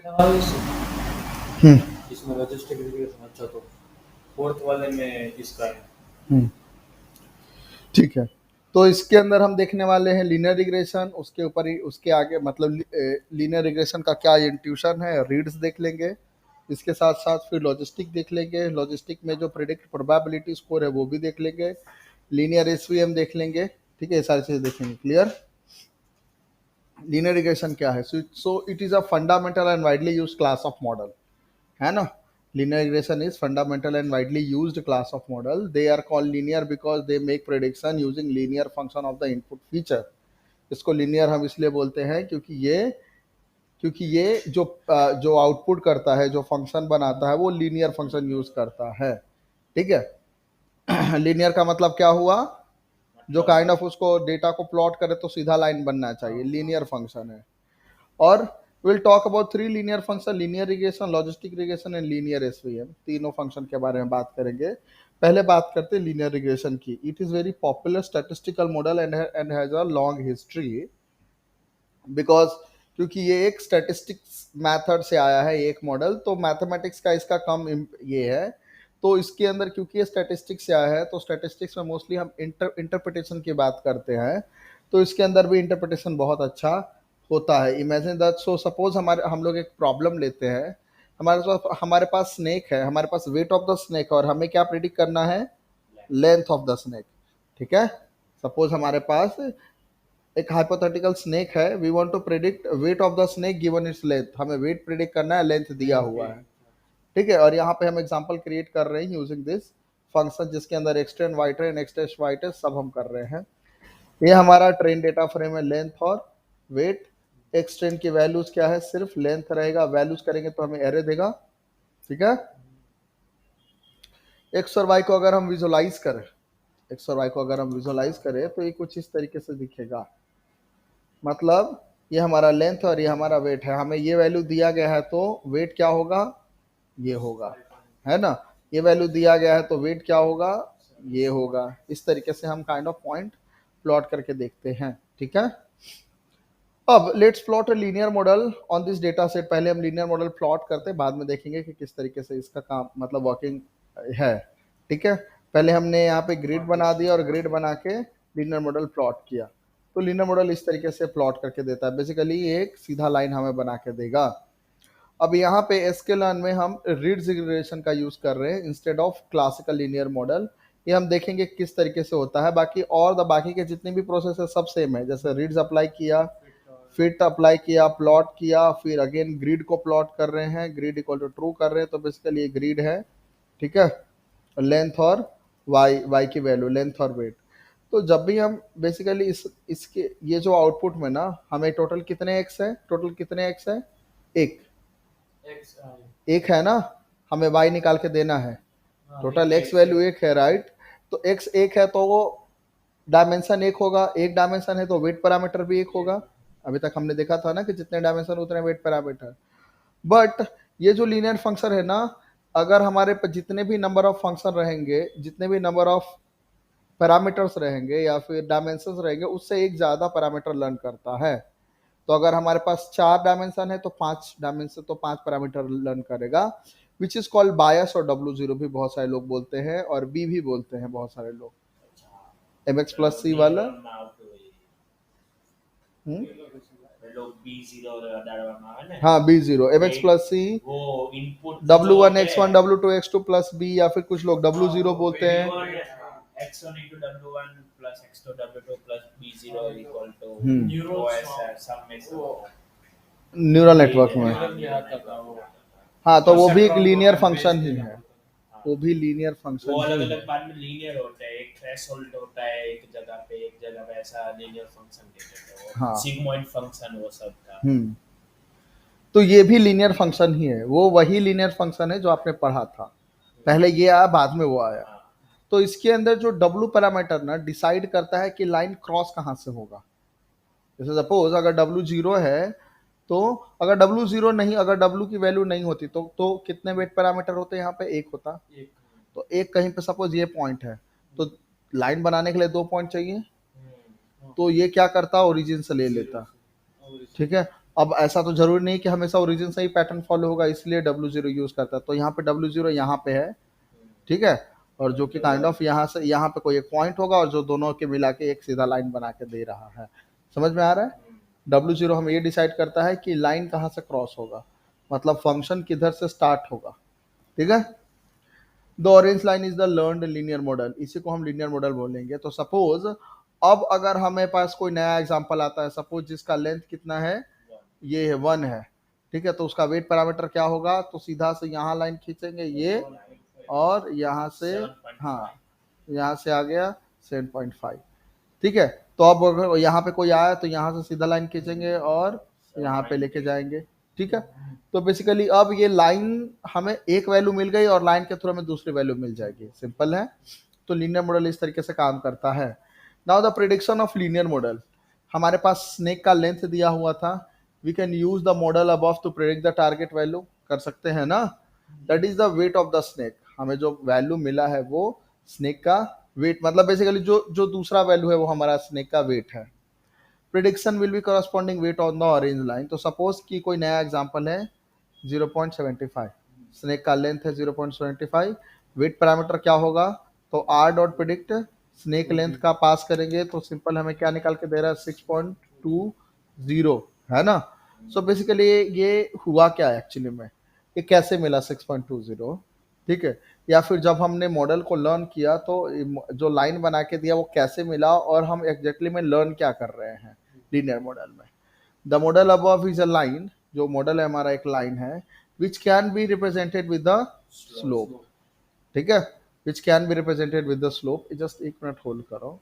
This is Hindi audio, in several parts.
हम्म इसमें लॉजिस्टिक रिग्रेशन अच्छा तो फोर्थ वाले में इसका है। हम्म ठीक है। तो इसके अंदर हम देखने वाले हैं लीनियर रिग्रेशन, उसके ऊपर ही उसके आगे मतलब लीनियर रिग्रेशन का क्या इंट्यूशन है, रीड्स देख लेंगे। इसके साथ साथ फिर लॉजिस्टिक देख लेंगे, लॉजिस्टिक में जो प्रिडिक्ट प्रोबेबिलिटी स्कोर है वो भी देख लेंगे, लीनियर एसवीएम देख लेंगे। ठीक है, ये सारी चीजें देखेंगे। क्लियर? लीनियर रिग्रेशन क्या है? So it is a fundamental and widely use class of model, है ना। Linear regression is fundamental and widely used class of model. They are called linear because they make prediction using linear function of the input feature. इसको linear हम इसलिए बोलते हैं क्योंकि ये जो आउटपुट करता है, जो फंक्शन बनाता है, वो लीनियर फंक्शन यूज करता है। ठीक है। लीनियर का मतलब क्या हुआ? जो काइंड ऑफ उसको डेटा को प्लॉट करे तो सीधा लाइन बनना चाहिए, लीनियर फंक्शन है। और will talk about three linear function, linear regression, logistic regression and linear SVM. तीनों फंक्शन के बारे में बात करेंगे। पहले बात करते हैं लीनियर रिग्रेशन की। It is very popular statistical model and has a long history because क्योंकि ये एक स्टैटिस्टिक्स मेथड से आया है एक मॉडल, तो मैथमेटिक्स का इसका कम ये है। तो इसके अंदर क्योंकि ये स्टैटिस्टिक्स से आया है, तो स्टैटिस्टिक्स में मोस्टली हम इंटरप्रिटेशन की बात करते हैं। तो इसके अंदर भी इंटरप्रिटेशन बहुत अच्छा होता है। इमेजिन दैट, सो सपोज हम लोग एक प्रॉब्लम लेते हैं। हमारे पास स्नेक है, हमारे पास वेट ऑफ द स्नेक, और हमें क्या प्रिडिक्ट करना है? Length of the snake. ठीक है। सपोज हमारे पास एक हाइपोथेटिकल स्नेक है, we want to predict weight of the snake given its length. हमें वेट प्रिडिक्ट करना है, लेंथ दिया हुआ है। ठीक है। और यहाँ पे हम एग्जांपल क्रिएट कर रहे हैं यूजिंग दिस फंक्शन, जिसके अंदर extend Y train, extend Y test सब हम कर रहे हैं। ये हमारा ट्रेन डेटा फ्रेम है, लेंथ और वेट। एक्सटेंड की वैल्यूज क्या है? सिर्फ लेंथ रहेगा, वैल्यूज करेंगे तो हमें एरे देगा। ठीक है। एक्स और वाई को अगर हम विजुअलाइज करें, एक्स और वाई को अगर हम विजुअलाइज करें तो ये कुछ इस तरीके से दिखेगा। मतलब ये हमारा लेंथ और ये हमारा वेट है, हमें ये वैल्यू दिया गया है, तो वेट क्या होगा? ये होगा, है ना। ये वैल्यू दिया गया है तो वेट क्या होगा? ये होगा। इस तरीके से हम काइंड ऑफ पॉइंट प्लॉट करके देखते हैं। ठीक है। अब let's plot a linear model on this data set. पहले हम लीनियर मॉडल प्लॉट करते हैं, बाद में देखेंगे कि किस तरीके से इसका काम मतलब वर्किंग है। ठीक है। पहले हमने यहाँ पे ग्रिड बना दिया और ग्रिड बना के लीनियर मॉडल प्लॉट किया। तो लीनियर मॉडल इस तरीके से प्लॉट करके देता है, बेसिकली एक सीधा लाइन हमें बना के देगा। अब यहाँ पे एसक्यूएल में हम रीड्स रिग्रेशन का यूज कर रहे हैं instead of classical linear model. ये हम देखेंगे किस तरीके से होता है। बाकी के जितने भी प्रोसेस है सब सेम है। जैसे रीड्स अप्लाई किया, फिट अप्लाई किया, प्लॉट किया, फिर अगेन ग्रिड को प्लॉट कर रहे हैं, ग्रिड इक्वल टू ट्रू कर रहे हैं, तो बेसिकली ये ग्रिड है। ठीक है। लेंथ और वाई, वाई की वैल्यू, लेंथ और वेट। तो जब भी हम बेसिकली इसके ये जो आउटपुट में ना, हमें टोटल कितने एक्स है? टोटल कितने एक्स है? एक। एक है ना, हमें वाई निकाल के देना है। टोटल एक्स वैल्यू एक है, राइट। तो एक्स एक है तो वो डायमेंशन एक होगा, एक डायमेंशन है तो वेट पैरामीटर भी एक होगा। अभी तक हमने देखा था ना कि जितने डायमेंशन उतने वेट पैरामीटर। बट ये जो लीनियर फंक्शन है ना, अगर हमारे पास जितने भी नंबर ऑफ फंक्शन रहेंगे, जितने भी नंबर ऑफ पैरामीटर्स रहेंगे या फिर डायमेंशन रहेंगे, उससे एक ज़्यादा पैरामीटर लर्न करता है। तो अगर हमारे पास 4 डायमेंशन है तो 5 डायमेंशन तो 5 पैरामीटर लर्न करेगा, विच इज कॉल्ड बायस। और W0 भी बहुत सारे लोग बोलते हैं, और बी भी बोलते हैं बहुत सारे लोग। MX प्लस सी वाला। हाँ, B0, MX प्लस सी, W1 X1 W2 X2 plus B, या फिर कुछ लोग W0 बोलते हैं। x1 into w1 plus x2 w2 plus b0 equal to hmm OSR सब में से न्यूरल नेटवर्क में। हाँ, तो वो भी एक लीनियर फंक्शन ही है, वो भी लीनियर फंक्शन वो ही अलग है। अलग बाद में लीनियर होता है, एक थ्रेशोल्ड होता है एक जगह पे ऐसा लीनियर फंक्शन कहते हैं वो हाँ। सिग्मॉइड फंक्शन वो सब का। तो ये भी लीनियर फंक्शन ही है, वो वही लीनियर फंक्शन है जो आपने पढ़ा था। पहले ये आया, बाद में वो आया। तो इसके अंदर जो W पैरामीटर ना डिसाइड करता है कि लाइन क्रॉस कहाँ से होगा। जैसे सपोज अगर W0 है, तो अगर W0 नहीं, अगर W की वैल्यू नहीं होती तो कितने वेट पैरामीटर होते हैं? यहाँ पे एक होता। तो एक कहीं पे सपोज ये पॉइंट है, तो लाइन बनाने के लिए 2 पॉइंट चाहिए, तो ये क्या करता? ओरिजिन से ले लेता। ठीक है। अब ऐसा तो जरूरी नहीं कि हमेशा ओरिजिन से ही पैटर्न फॉलो होगा, इसलिए W0 यूज करता है। तो यहाँ पे W0 यहाँ पे है, ठीक है, और जो कि काइंड ऑफ यहाँ से यहाँ पे कोई एक पॉइंट होगा और जो दोनों के मिला के एक सीधा लाइन बना के दे रहा है। समझ में आ रहा है? W0 हमें ये डिसाइड करता है कि लाइन कहाँ से क्रॉस होगा, मतलब फंक्शन किधर से स्टार्ट होगा, ठीक है। The orange line is the learned linear model, इसी को हम लीनियर मॉडल बोलेंगे। तो सपोज अब अगर हमें पास कोई नया एग्जांपल आता है, सपोज जिसका लेंथ कितना है, ये है 1 है, ठीक है, तो उसका वेट पैरामीटर क्या होगा, तो सीधा से यहाँ लाइन खींचेंगे ये, और यहाँ से, हाँ, यहाँ से आ गया 7.5, ठीक है। तो अब अगर यहाँ पे कोई आया तो यहाँ से सीधा लाइन खींचेंगे और यहाँ पे लेके जाएंगे, ठीक है। तो बेसिकली अब ये लाइन हमें एक वैल्यू मिल गई और लाइन के थ्रू हमें दूसरी वैल्यू मिल जाएगी, सिंपल है। तो लीनियर मॉडल इस तरीके से काम करता है। Now the prediction of linear model, हमारे पास स्नेक का लेंथ दिया हुआ था, we can use the model above to predict the target value, कर सकते हैं ना। That is the weight of the snake, हमें जो वैल्यू मिला है वो स्नेक का वेट, मतलब बेसिकली जो जो दूसरा वैल्यू है वो हमारा स्नेक का वेट है। Prediction will be corresponding weight on the orange line. तो सपोज कि कोई नया एग्जांपल है 0.75, स्नेक का लेंथ है 0.75, वेट पैरामीटर क्या होगा, तो R dot predict snake length का पास करेंगे तो सिंपल हमें क्या निकाल के दे रहा है, 6.20, है ना। सो बेसिकली ये हुआ क्या है एक्चुअली में, ये कैसे मिला 6.20, ठीक है, या फिर जब हमने मॉडल को लर्न किया तो जो लाइन बना के दिया वो कैसे मिला, और हम एग्जैक्टली में लर्न क्या कर रहे हैं लीनियर मॉडल में। The model above is a line, जो मॉडल है हमारा एक लाइन है, which can be represented with the slope, ठीक है, which can be represented with the slope. Just एक मिनट होल्ड करो।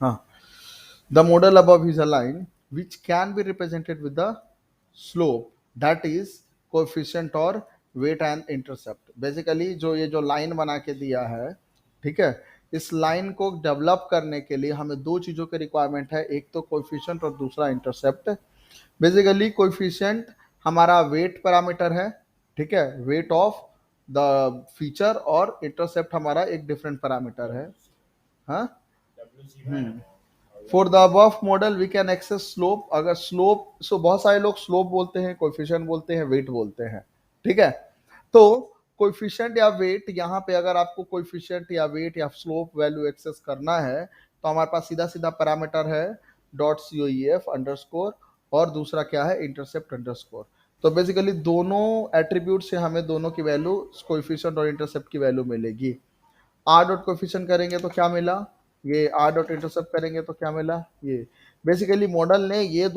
हाँ, the model above is a line which can be represented with the slope, that is coefficient और weight and intercept। बेसिकली जो ये जो लाइन बना के दिया है, ठीक है, इस लाइन को डेवलप करने के लिए हमें दो चीज़ों की रिक्वायरमेंट है, एक तो कोएफिशिएंट और दूसरा इंटरसेप्ट। बेसिकली कोएफिशिएंट हमारा वेट पैरामीटर है, ठीक है, वेट ऑफ द फीचर, और इंटरसेप्ट हमारा एक डिफरेंट पैरामीटर है। हाँ, for the above model we can access slope. अगर स्लोप, सो बहुत सारे लोग स्लोप बोलते हैं, कोएफिशिएंट बोलते हैं, वेट बोलते हैं, ठीक है। तो कोएफिशिएंट या वेट, यहाँ पे अगर आपको कोएफिशिएंट या वेट या स्लोप वैल्यू एक्सेस करना है तो हमारे पास सीधा सीधा पैरामीटर है डॉट COEF अंडरस्कोर, और दूसरा क्या है, इंटरसेप्ट अंडरस्कोर। तो बेसिकली दोनों एट्रीब्यूट से हमें दोनों की वैल्यू, कोएफिशिएंट और इंटरसेप्ट की वैल्यू मिलेगी। आर डॉट कोएफिशिएंट करेंगे तो क्या मिला, ये आर डॉट इंटरसेप्ट करेंगे तो क्या मिला, ये बेसिकली मॉडल ने ये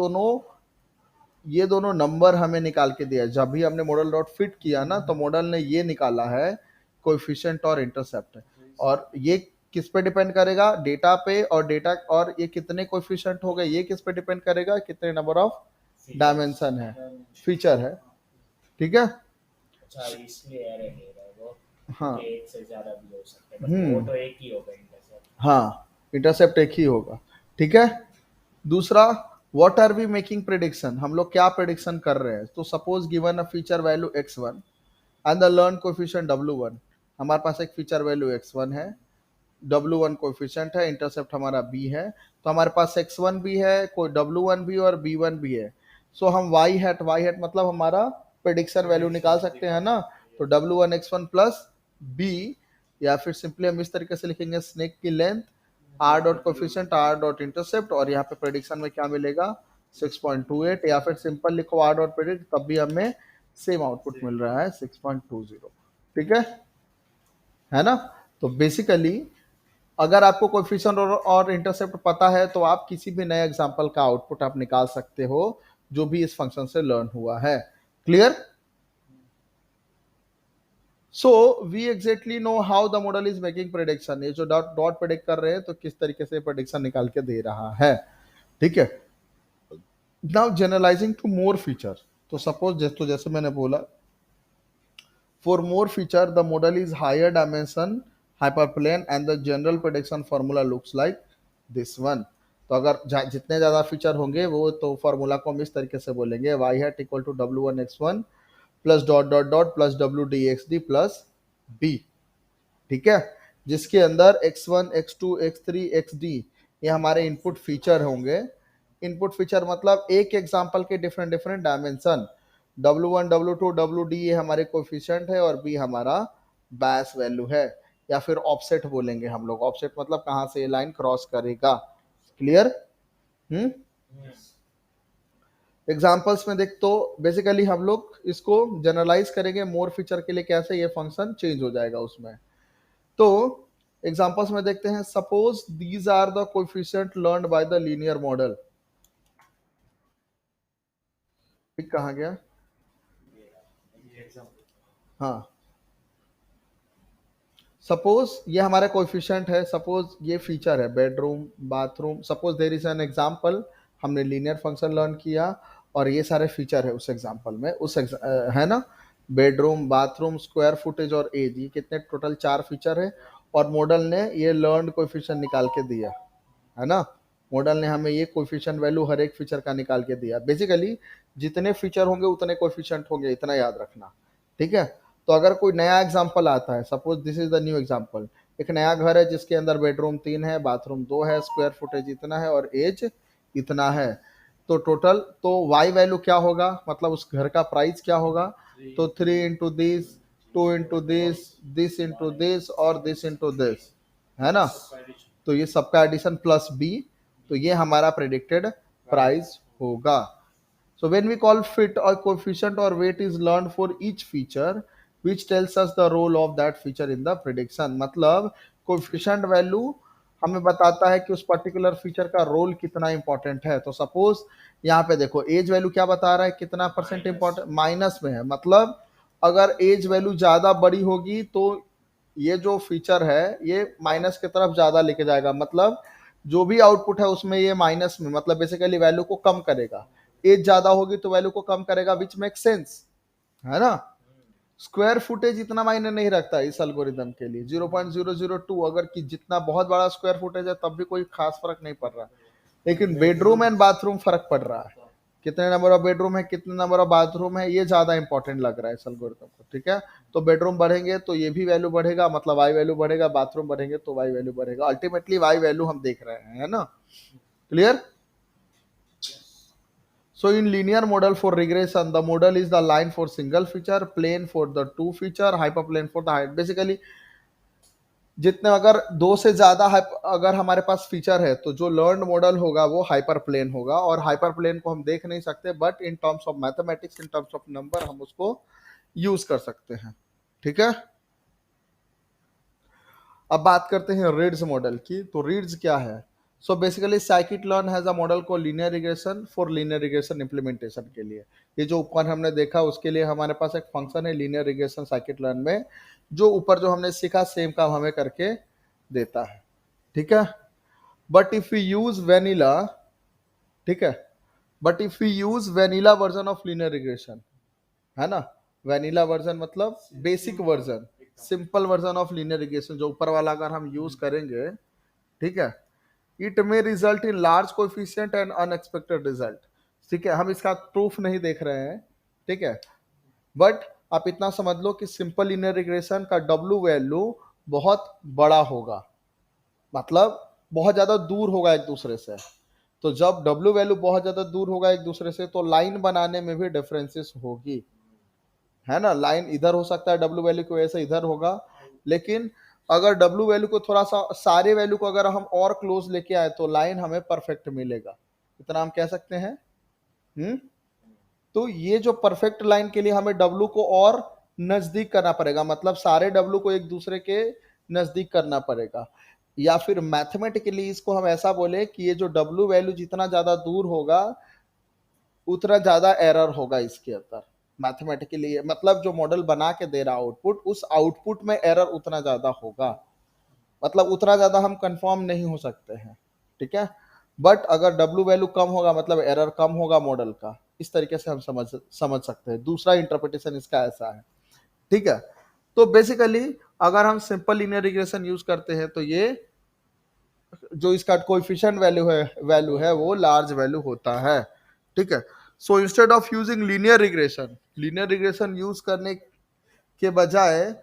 दोनों नंबर हमें निकाल के दिया। जब भी हमने मॉडल डॉट फिट किया ना, तो मॉडल ने ये निकाला है कोएफिशिएंट और इंटरसेप्ट, और ये किस पे डिपेंड करेगा? डेटा पे, और डेटा, और ये कितने कोएफिशिएंट हो गए, ये किस पे डिपेंड करेगा? कितने नंबर ऑफ डायमेंशन है, फीचर है। ठीक है। अच्छा, इसलिए एरर दे रहा है वो हाँ। कि एक से ज़्यादा भी हो सकते हैं, बट वो तो एक ही होगा इंटरसेप्ट। हाँ, इंटरसेप्ट एक ही होगा। ठीक है। दूसरा, what are we making prediction, हम लोग क्या प्रिडिक्शन कर रहे हैं? तो suppose given a feature value x1 and the learn coefficient w1, हमारे पास एक फीचर वैल्यू x1 है, w1 कोएफिशिएंट है, इंटरसेप्ट हमारा b है, तो हमारे पास x1 भी है, कोई w1 भी और b1 भी है। सो हम y हैट मतलब हमारा प्रेडिक्शन वैल्यू निकाल सकते हैं ना, तो w1 x1 प्लस b, या फिर सिंपली हम इस तरीके से लिखेंगे स्नेक की length r dot coefficient r dot intercept, और यहाँ पे प्रेडिक्शन में क्या मिलेगा 6.28, या फिर सिंपल लिखो r डॉट प्रेडिक्ट, तब भी हमें सेम आउटपुट मिल रहा है 6.20। ठीक है ना। तो बेसिकली अगर आपको कोएफिशिएंट और इंटरसेप्ट पता है तो आप किसी भी नए एग्जांपल का आउटपुट आप निकाल सकते हो जो भी इस फंक्शन से लर्न हुआ है। Clear? So we exactly know how the model is making prediction, ये जो डॉट प्रेडिक्ट कर रहे हैं तो किस तरीके से प्रेडिक्शन निकाल के दे रहा है। ठीक है। Now generalising to more feature, तो सपोज जैसे मैंने बोला, for more feature the model is higher dimension hyperplane and the general prediction formula looks like this one. तो अगर जितने ज्यादा फीचर होंगे वो तो फॉर्मूला को हम इस तरीके से बोलेंगे, Y hat equal to w1x1 plus dot dot dot plus wdxd plus b। ठीक है। जिसके अंदर x1 x2 x3 xd ये हमारे इनपुट फीचर होंगे। इनपुट फीचर मतलब एक एग्जांपल के different different dimension, w1 w2 wd ये हमारे कोफिशिएंट है और b हमारा बैस वैल्यू है, या फिर ऑफसेट बोलेंगे हम लोग। ऑफसेट मतलब कहां से ये लाइन क्रॉस करेगा। क्लियर? एग्जाम्पल्स में देख, तो बेसिकली हम लोग इसको जनरलाइज करेंगे मोर फीचर के लिए, कैसे ये फंक्शन चेंज हो जाएगा उसमें। तो एग्जांपल्स में देखते हैं, suppose these are the coefficient learned by the linear model. ठीक, कहाँ गया? हाँ, सपोज ये हमारा कोएफिशिएंट है, सपोज ये फीचर है bedroom bathroom, suppose there is an example, हमने लीनियर फंक्शन लर्न किया और ये सारे फीचर है उस एग्जांपल में, है ना, बेडरूम बाथरूम स्क्वायर फुटेज और एज, ये कितने टोटल 4 फीचर है, और मॉडल ने ये लर्न कोएफिशिएंट निकाल के दिया है ना। मॉडल ने हमें ये कोएफिशिएंट वैल्यू हर एक फीचर का निकाल के दिया। बेसिकली जितने फीचर होंगे उतने कोएफिशिएंट होंगे, इतना याद रखना। ठीक है। तो अगर कोई नया एग्जांपल आता है, suppose this is the new example, एक नया घर है जिसके अंदर बेडरूम 3 है, बाथरूम 2 है, स्क्वायर फुटेज इतना है और एज इतना है, तो टोटल तो वाई वैल्यू क्या होगा, मतलब उस घर का प्राइस क्या होगा, तो 3 into this, 2 into this into this और दिस इंटू दिस, है ना। तो ये सबका एडिशन प्लस बी, तो ये हमारा प्रेडिक्टेड प्राइस होगा। So when we call fit or coefficient or weight is learned for each feature which tells us the role of that feature in the prediction, मतलब coefficient वैल्यू हमें बताता है कि उस पर्टिकुलर फीचर का रोल कितना इंपॉर्टेंट है। तो सपोज यहाँ पे देखो एज वैल्यू क्या बता रहा है, कितना परसेंट इंपॉर्टेंट, माइनस में है, मतलब अगर एज वैल्यू ज्यादा बड़ी होगी तो ये जो फीचर है ये माइनस की तरफ ज्यादा लेके जाएगा, मतलब जो भी आउटपुट है उसमें ये माइनस में, मतलब बेसिकली वैल्यू को कम करेगा। एज ज्यादा होगी तो वैल्यू को कम करेगा, विच मेक सेंस, है ना। स्क्वायर फुटेज इतना मायने नहीं रखता इस एल्गोरिदम के लिए, 0.002, अगर कि जितना बहुत बड़ा स्क्वायर फुटेज है तब भी कोई खास फर्क नहीं पड़ रहा, लेकिन बेडरूम एंड बाथरूम फर्क पड़ रहा है, कितने नंबर ऑफ बेडरूम है कितने नंबर ऑफ बाथरूम है, ये ज्यादा इंपॉर्टेंट लग रहा है इस एल्गोरिदम को। ठीक है। तो बेडरूम बढ़ेंगे तो ये भी वैल्यू बढ़ेगा, मतलब वाई वैल्यू बढ़ेगा, बाथरूम बढ़ेंगे तो वाई वैल्यू बढ़ेगा, अल्टीमेटली वाई वैल्यू हम देख रहे हैं, है ना। Clear? So in linear model for regression, the model is the line for single feature, plane for the 2 feature, hyperplane for the height। Basically जितने अगर 2 से ज्यादा अगर हमारे पास फीचर है तो जो लर्न मॉडल होगा वो हाइपर प्लेन होगा, और हाइपर प्लेन को हम देख नहीं सकते, but in terms of mathematics, in terms of number हम उसको यूज कर सकते हैं। ठीक है। अब बात करते हैं रीड्स मॉडल की। तो रीड्स क्या है? So basically scikit learn has a model को linear regression for linear regression implementation के लिए, ये जो ऊपर हमने देखा उसके लिए हमारे पास एक फंक्शन है लीनियर रिग्रेशन साइकिट लर्न में, जो ऊपर जो हमने सीखा सेम काम हमें करके देता है। ठीक है। But if you use vanilla, ठीक है, but if you use vanilla version of linear regression, है ना, वेनिला वर्जन मतलब basic version, simple version of linear regression, जो ऊपर वाला अगर हम यूज करेंगे, ठीक है, it may result in large coefficient and unexpected result. ठीक है, हम इसका प्रूफ नहीं देख रहे हैं, ठीक है, बट आप इतना समझ लो कि सिंपल लीनियर रिग्रेशन का डब्ल्यू वैल्यू बहुत बड़ा होगा, मतलब बहुत ज्यादा दूर होगा एक दूसरे से। तो जब डब्ल्यू वैल्यू बहुत ज्यादा दूर होगा एक दूसरे से, तो लाइन बनाने में भी डिफरेंसेस होगी, है ना, लाइन इधर हो सकता है डब्ल्यू वैल्यू की वजह से इधर होगा, लेकिन अगर डब्ल्यू वैल्यू को थोड़ा सा, सारे वैल्यू को अगर हम और क्लोज लेके आए तो लाइन हमें परफेक्ट मिलेगा, इतना हम कह सकते हैं। तो ये जो परफेक्ट लाइन के लिए हमें डब्ल्यू को और नजदीक करना पड़ेगा, मतलब सारे डब्ल्यू को एक दूसरे के नजदीक करना पड़ेगा, या फिर मैथमेटिकली इसको हम ऐसा बोले कि ये जो डब्ल्यू वैल्यू जितना ज्यादा दूर होगा उतना ज्यादा एरर होगा इसके अंदर, मैथमेटिकली मतलब जो मॉडल बना के दे रहा आउटपुट, उस आउटपुट में एरर उतना ज्यादा होगा, मतलब उतना ज्यादा हम कंफर्म नहीं हो सकते हैं, ठीक है। बट अगर डब्ल्यू वैल्यू कम होगा मतलब एरर कम होगा मॉडल का, इस तरीके से हम समझ सकते हैं, दूसरा इंटरप्रिटेशन इसका ऐसा है, ठीक है। तो बेसिकली अगर हम सिंपल लीनियर रिग्रेशन यूज करते हैं तो ये जो इसका कोएफिशिएंट वैल्यू है वो लार्ज वैल्यू होता है, ठीक है। So instead of using linear regression use करने के बजाय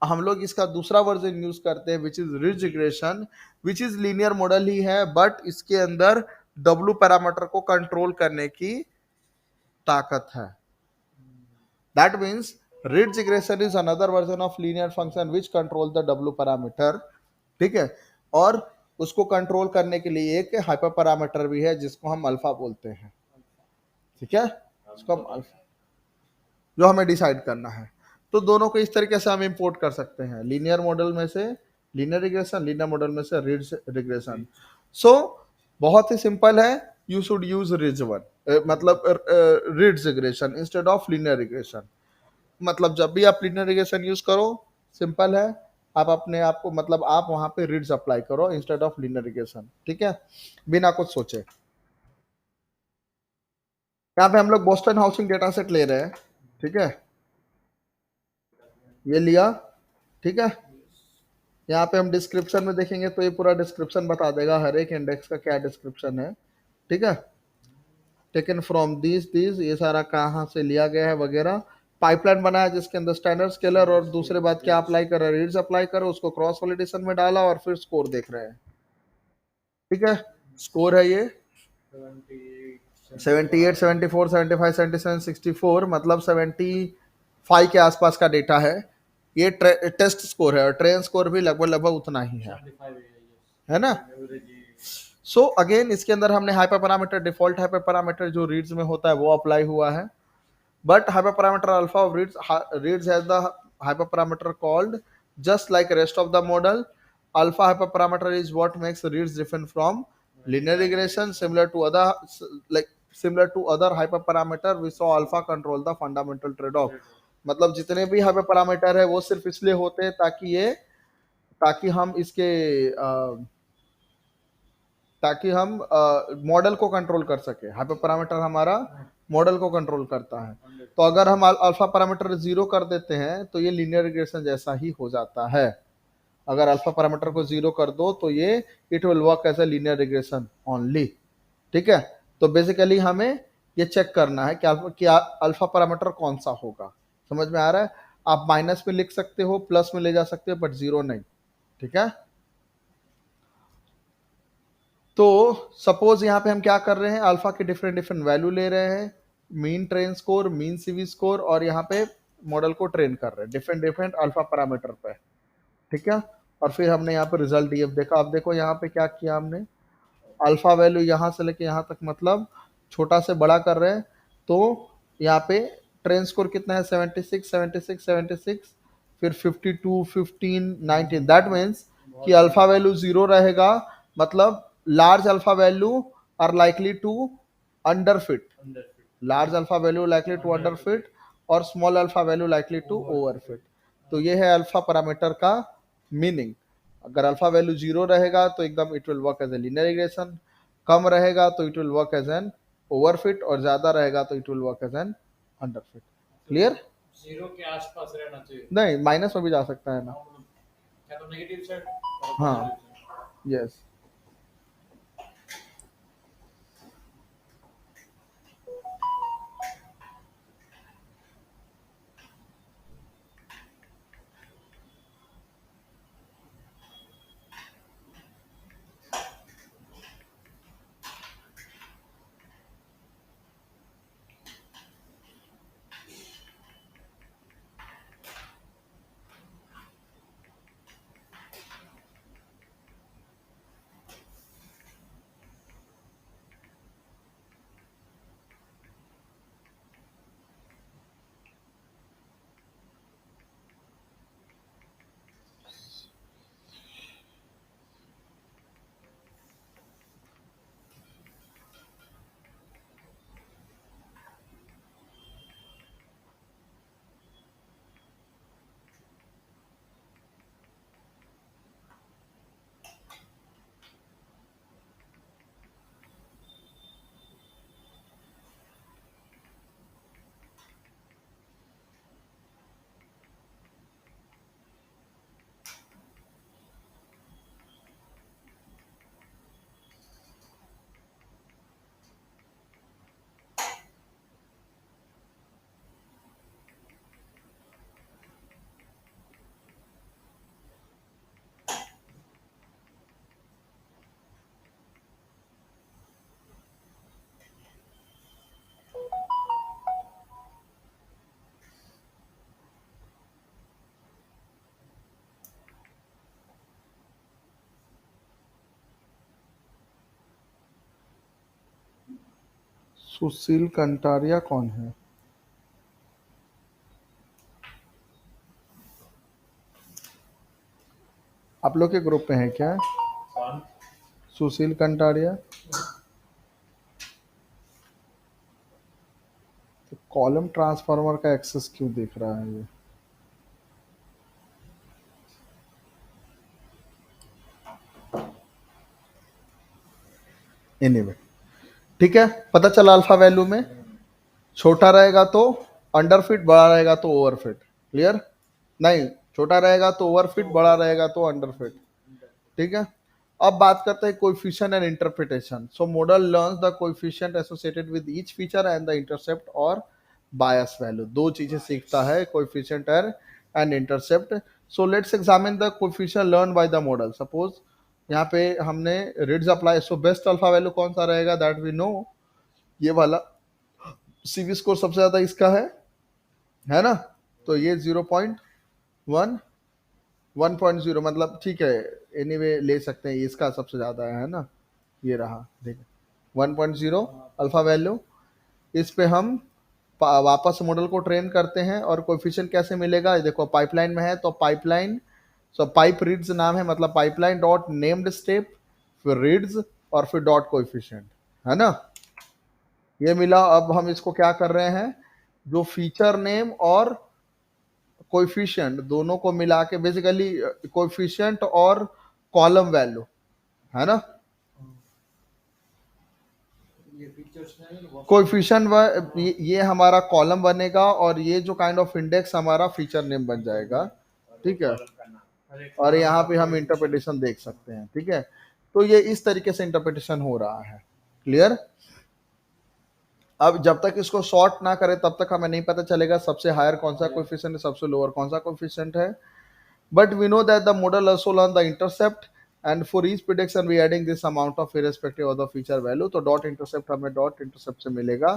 हम लोग इसका दूसरा वर्जन यूज करते हैं, which is ridge regression, which is linear model ही है, बट इसके अंदर डब्ल्यू पैरामीटर को कंट्रोल करने की ताकत है। That means ridge regression is another version of linear function which control the W parameter, ठीक है, और उसको कंट्रोल करने के लिए एक हाइपर पैरामीटर भी है जिसको हम अल्फा बोलते हैं, ठीक है, इसको हम अल्फा, जो हमें डिसाइड करना है। तो दोनों को इस तरीके से हम इंपोर्ट कर सकते हैं, लीनियर मॉडल में से लीनियर रिग्रेशन, लीनियर मॉडल में से रिज रिग्रेशन। सो बहुत ही सिंपल है, you should use ridge one, मतलब ridge regression instead of linear regression, मतलब जब भी आप लीनियर रिग्रेशन यूज करो, सिंपल है, आप अपने आप को मतलब आप वहां पे रिड्स अप्लाई करो इंस्टेड ऑफ लीनियर रिग्रेशन, ठीक है, बिना कुछ सोचे। यहाँ पे हम लोग बोस्टन हाउसिंग डेटा सेट ले रहे हैं, ठीक है, ये लिया, ठीक है। यहाँ पे हम डिस्क्रिप्शन में देखेंगे तो ये पूरा डिस्क्रिप्शन बता देगा हर एक इंडेक्स का क्या डिस्क्रिप्शन है, ठीक है, टेकन फ्रॉम दिस ये सारा कहाँ से लिया गया है वगैरह, पाइपलाइन बनाया जिसके अंदर स्टैंडर्ड स्केलर और दूसरे बात क्या अप्लाई कर रहे हैं, रीड्स अप्लाई करो, उसको क्रॉस वैलिडेशन में डाला और फिर स्कोर देख रहे हैं, ठीक है। स्कोर है ये 78, 74, 75, 77, 64, मतलब 75 के आसपास का डेटा है, ये टेस्ट स्कोर है, और ट्रेन स्कोर भी लगभग लगभग उतना ही है ना। सो अगेन इसके अंदर हमने hyper parameter, default hyper parameter जो रीड्स में होता है वो अप्लाई हुआ है, but hyperparameter alpha of reads has the hyperparameter called just like rest of the model. Alpha hyperparameter is what makes reads different from linear regression, similar to other hyperparameter we saw alpha control the fundamental trade-off, मतलब जितने भी हाइपर पैरामीटर है वो सिर्फ इसलिए होते हैं ताकि हम इसके ताकि हम मॉडल को कंट्रोल कर सके, हाइपर पैरामीटर हमारा मॉडल को कंट्रोल करता है। तो अगर हम अल्फा पैरामीटर 0 कर देते हैं तो ये लीनियर रिग्रेशन जैसा ही हो जाता है, अगर अल्फा पैरामीटर को 0 कर दो तो ये it will work as a linear regression only, ठीक है। तो बेसिकली हमें ये चेक करना है कि अल्फा पैरामीटर कौन सा होगा, समझ में आ रहा है, आप माइनस में लिख सकते हो, प्लस में ले जा सकते हो, बट 0 नहीं, ठीक है। तो सपोज यहाँ पे हम क्या कर रहे हैं, अल्फा के डिफरेंट वैल्यू ले रहे हैं, mean train score, mean CV score, और यहाँ पे मॉडल को ट्रेन कर रहे हैं डिफरेंट अल्फा पैरामीटर पे, ठीक है। और फिर हमने यहाँ पे रिजल्ट दिए देखा, अब देखो यहाँ पे क्या किया हमने, अल्फा वैल्यू यहाँ से लेके यहाँ तक मतलब छोटा से बड़ा कर रहे हैं, तो यहाँ पे ट्रेन स्कोर कितना है 76, 76, 76, फिर 52, 15, 19, दैट मीन्स कि अल्फा वैल्यू 0 रहेगा, मतलब large alpha value are likely to underfit, large alpha value likely to underfit और small alpha value likely to overfit। तो ये है अल्फा पैरामीटर का मीनिंग। अगर अल्फा वैल्यू 0 रहेगा तो एकदम it will work as a linear regression, कम रहेगा तो it will work as an overfit, और ज्यादा रहेगा तो it will work as an underfit. Clear? Zero के आसपास रहना चाहिए। नहीं, माइनस में भी जा सकता है ना। हाँ, मतलब या तो नेगेटिव साइड और हाँ, पॉजिटिव साइड। यस। सुशील कंटारिया कौन है? आप लोग के ग्रुप में है क्या कौन? सुशील कंटारिया? तो कॉलम ट्रांसफार्मर का एक्सेस क्यों दिख रहा है ये? एनीवे, ठीक है, पता चला अल्फा वैल्यू में छोटा रहेगा तो अंडरफिट, बड़ा रहेगा तो ओवरफिट। क्लियर? नहीं, छोटा रहेगा तो ओवरफिट, बड़ा रहेगा तो अंडरफिट। ठीक है, अब बात करते हैं coefficient and interpretation. So model learns the coefficient associated with each feature and the intercept और बायस वैल्यू। दो चीजें सीखता है, coefficient and intercept. So let's examine the coefficient learn by the model. Suppose यहाँ पे हमने reads apply, so best alpha value कौन सा रहेगा, दैट वी नो, ये वाला सीवी स्कोर सबसे ज्यादा इसका है ना। तो ये 0.1 1.0 मतलब ठीक है, एनीवे ले सकते हैं, इसका सबसे ज्यादा है ना, ये रहा, देखिए 1.0 अल्फा वैल्यू। इस पे हम वापस मॉडल को ट्रेन करते हैं, और कोएफिशिएंट कैसे मिलेगा, ये देखो पाइपलाइन में है तो पाइपलाइन, सो पाइप रीड्स नाम है, मतलब पाइपलाइन डॉट नेम्ड स्टेप, फिर रीड्स, और फिर डॉट कोएफिशिएंट, है ना। ये मिला, अब हम इसको क्या कर रहे हैं, जो फीचर नेम और कोएफिशिएंट दोनों को मिला के, बेसिकली कोएफिशिएंट और कॉलम वैल्यू, है ना। ये फीचर्स है वो कोएफिशिएंट ये हमारा कॉलम बनेगा, और ये जो काइंड ऑफ इंडेक्स हमारा फीचर नेम बन जाएगा। ठीक है, कॉलम का नाम। अरे और कॉलम यहाँ का पे हम कोएफिशिएंट। इंटरप्रिटेशन देख सकते हैं। ठीक है, तो ये इस तरीके से इंटरप्रिटेशन हो रहा है। क्लियर? अब जब तक इसको शॉर्ट ना करें तब तक हमें नहीं पता चलेगा सबसे हायर कौन सा कोएफिशिएंट है, सबसे लोअर कौन सा कोएफिशिएंट है। But we know that the model also learn the intercept, and for each prediction we adding this amount of irrespective of the feature value. तो dot intercept हमें dot intercept से मिलेगा।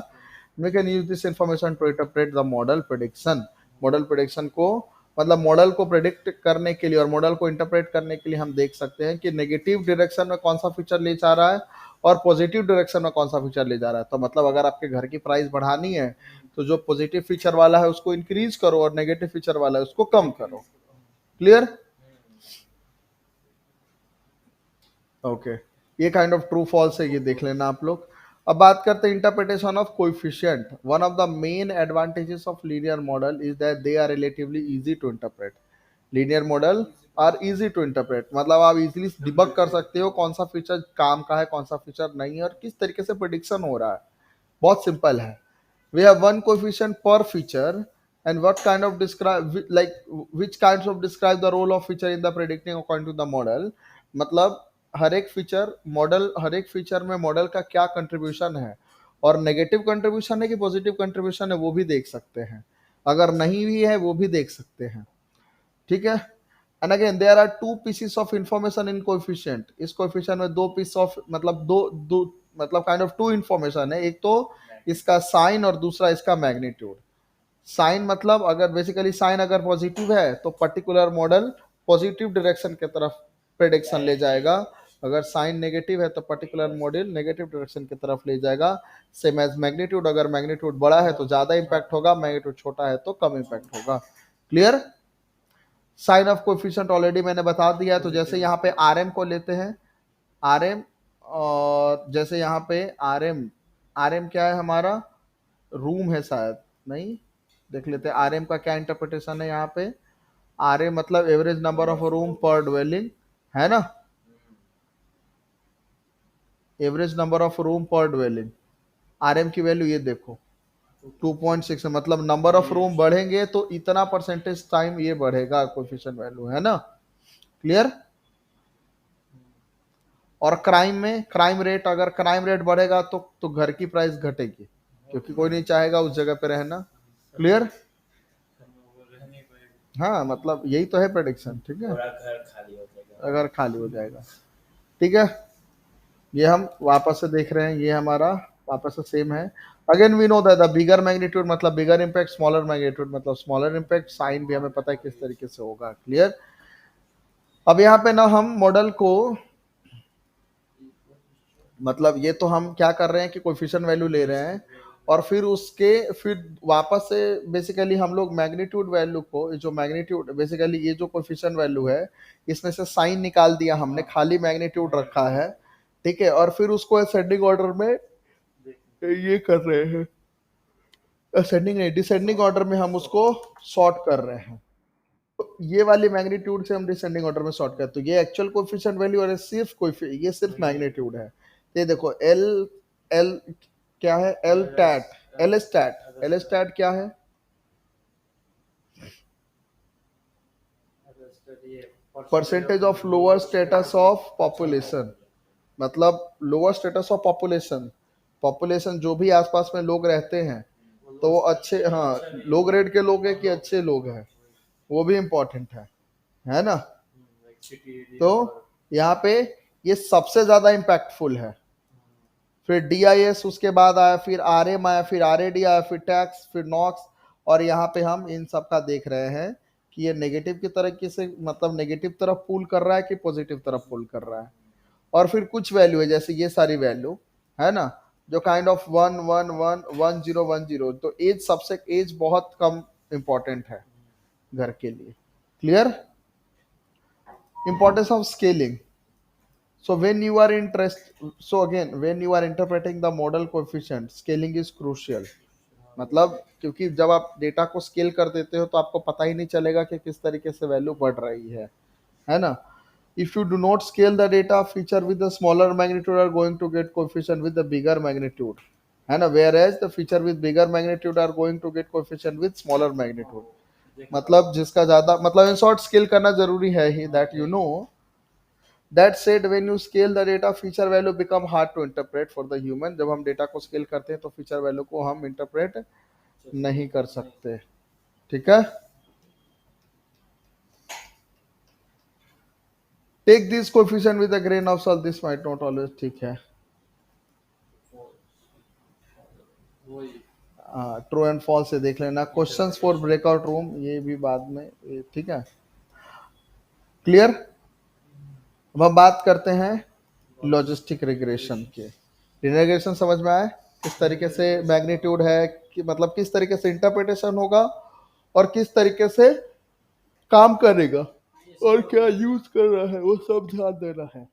We can use this information to interpret the model prediction. Model prediction को, मतलब मॉडल को प्रेडिक्ट करने के लिए और मॉडल को इंटरप्रेट करने के लिए हम देख सकते हैं कि नेगेटिव डायरेक्शन में कौन सा फीचर ले जा रहा है और पॉजिटिव डायरेक्शन में कौन सा फीचर ले जा रहा है। तो मतलब अगर आपके घर की प्राइस बढ़ानी है तो जो पॉजिटिव फीचर वाला है उसको इंक्रीज करो, और नेगेटिव फीचर वाला है उसको कम करो। क्लियर? ओके, ये काइंड ऑफ ट्रू फॉल्स है, ये देख लेना आप लोग। अब बात करते हैं interpretation of coefficient. One of the main advantages of linear model is that they are relatively easy to interpret. Linear model are easy to interpret, मतलब आप इजीली डिबग कर सकते हो कौन सा फीचर काम का है कौन सा फीचर नहीं है और किस तरीके से प्रिडिक्शन हो रहा है। बहुत सिंपल है। We have one coefficient per feature, and what kind of describe like which kinds of describe the role of feature in the predicting according to the model। मतलब हर एक फीचर मॉडल, हर एक फीचर में मॉडल का क्या कंट्रीब्यूशन है, और नेगेटिव कंट्रीब्यूशन है कि पॉजिटिव कंट्रीब्यूशन है वो भी देख सकते हैं, अगर नहीं भी है वो भी देख सकते हैं। ठीक है। And again there are two pieces of information in coefficient, इस कोएफिशिएंट में दो पीस ऑफ मतलब दो मतलब काइंड ऑफ टू इंफॉर्मेशन है, एक तो इसका साइन और दूसरा इसका मैग्नीट्यूड। साइन मतलब अगर बेसिकली साइन अगर पॉजिटिव है तो पर्टिकुलर मॉडल पॉजिटिव डायरेक्शन की तरफ प्रेडिक्शन ले जाएगा, अगर साइन नेगेटिव है तो पर्टिकुलर मॉडल नेगेटिव डायरेक्शन की तरफ ले जाएगा। सेम एज मैग्नीट्यूड, अगर मैग्नीट्यूड बड़ा है तो ज्यादा इंपैक्ट होगा, मैग्नीट्यूड छोटा है तो कम इंपैक्ट होगा। Clear. Sign of coefficient already मैंने बता दिया है, तो जैसे यहाँ पे आर एम को लेते हैं, आर एम, और जैसे यहाँ पे आर एम क्या है हमारा, रूम है शायद, नहीं देख लेते हैं आर एम का क्या इंटरप्रिटेशन है यहाँ पे। आर एम मतलब एवरेज नंबर ऑफ रूम पर ड्वेलिंग, है ना, एवरेज नंबर ऑफ रूम पर ड्वेलिंग। आर एम की वैल्यू ये देखो 2.6 है, मतलब नंबर ऑफ रूम बढ़ेंगे तो इतना परसेंटेज टाइम ये बढ़ेगा कोएफिशिएंट वैल्यू, है ना। क्लियर। और क्राइम में क्राइम रेट, अगर क्राइम रेट बढ़ेगा तो घर की प्राइस घटेगी, क्योंकि कोई नहीं चाहेगा उस जगह पे रहना। क्लियर। हाँ मतलब यही तो है प्रेडिक्शन। ठीक है, पूरा घर खाली हो जाएगा। अगर खाली हो जाएगा। ठीक है, ये हम वापस से देख रहे हैं, ये हमारा वापस से सेम है। Again we know that the bigger magnitude मतलब बिगर इम्पैक्ट, स्मॉलर मैग्नीट्यूड मतलब स्मॉलर इम्पैक्ट, साइन भी हमें पता है किस तरीके से होगा। क्लियर। अब यहाँ पे ना हम मॉडल को मतलब ये तो हम क्या कर रहे हैं कि कोएफिशिएंट वैल्यू ले रहे हैं, और फिर उसके फिर वापस से बेसिकली हम लोग मैग्नीट्यूड वैल्यू को, जो मैग्नीट्यूड बेसिकली ये जो कोएफिशिएंट वैल्यू है इसमें से साइन निकाल दिया हमने, खाली मैग्नीट्यूड रखा है। ठीक है, और फिर उसको असेंडिंग ऑर्डर में ये कर रहे हैं, असेंडिंग नहीं डिसेंडिंग ऑर्डर में हम उसको सॉर्ट कर रहे हैं। तो ये वाली मैग्नीट्यूड से हम डिसेंडिंग ऑर्डर में सॉर्ट करते हैं, तो ये एक्चुअल कोएफिशिएंट वैल्यू और ये सिर्फ मैग्नीट्यूड है। ये देखो एल एल क्या है, L tat L stat, L stat क्या है, percentage of lower status of population, मतलब lower status of population, population जो भी आसपास में लोग रहते हैं तो वो अच्छे, हाँ लो ग्रेड के लोग हैं कि अच्छे लोग हैं, वो भी इम्पोर्टेंट है ना। तो यहाँ पे ये सबसे ज्यादा इम्पैक्टफुल है। फिर डीआईएस उसके बाद आया, फिर आरएम आया, फिर आरएडी आया, फिर टैक्स, फिर नॉक्स, और यहाँ पे हम इन सब का देख रहे हैं कि ये नेगेटिव की तरीके से मतलब नेगेटिव तरफ पुल कर रहा है कि पॉजिटिव तरफ पुल कर रहा है। और फिर कुछ वैल्यू है जैसे ये सारी वैल्यू है ना, जो काइंड ऑफ 1 1 1 10 10, तो एज सबसे एज बहुत कम इंपॉर्टेंट है घर के लिए। Clear. Importance of scaling. So when you are so again when you are interpreting the model coefficient, scaling is crucial। मतलब क्योंकि जब आप डेटा को स्केल कर देते हो तो आपको पता ही नहीं चलेगा कि किस तरीके से वैल्यू बढ़ रही है ना। If you do not scale the data, feature with the smaller magnitude are going to get coefficient with the bigger magnitude, है ना, whereas the feature with bigger magnitude are going to get coefficient with smaller magnitude। मतलब जिसका ज्यादा मतलब इन शॉर्ट स्केल करना जरूरी है ही, that you know. That said, when you scale the data, feature value become hard to interpret for the human। जब हम डेटा को स्केल करते हैं तो फीचर वैल्यू को हम इंटरप्रेट नहीं कर सकते। ठीक है। Take this coefficient with a grain of salt, this might not always, ठीक है। ट्रू एंड फॉल्स से देख लेना। क्वेश्चंस फॉर ब्रेकआउट रूम ये भी बाद में, ठीक है। क्लियर। अब हम बात करते हैं लॉजिस्टिक रिग्रेशन के। रिग्रेशन समझ में आए किस तरीके से मैग्नीट्यूड है कि मतलब किस तरीके से इंटरप्रिटेशन होगा और किस तरीके से काम करेगा और क्या यूज कर रहा है वो सब ध्यान देना है।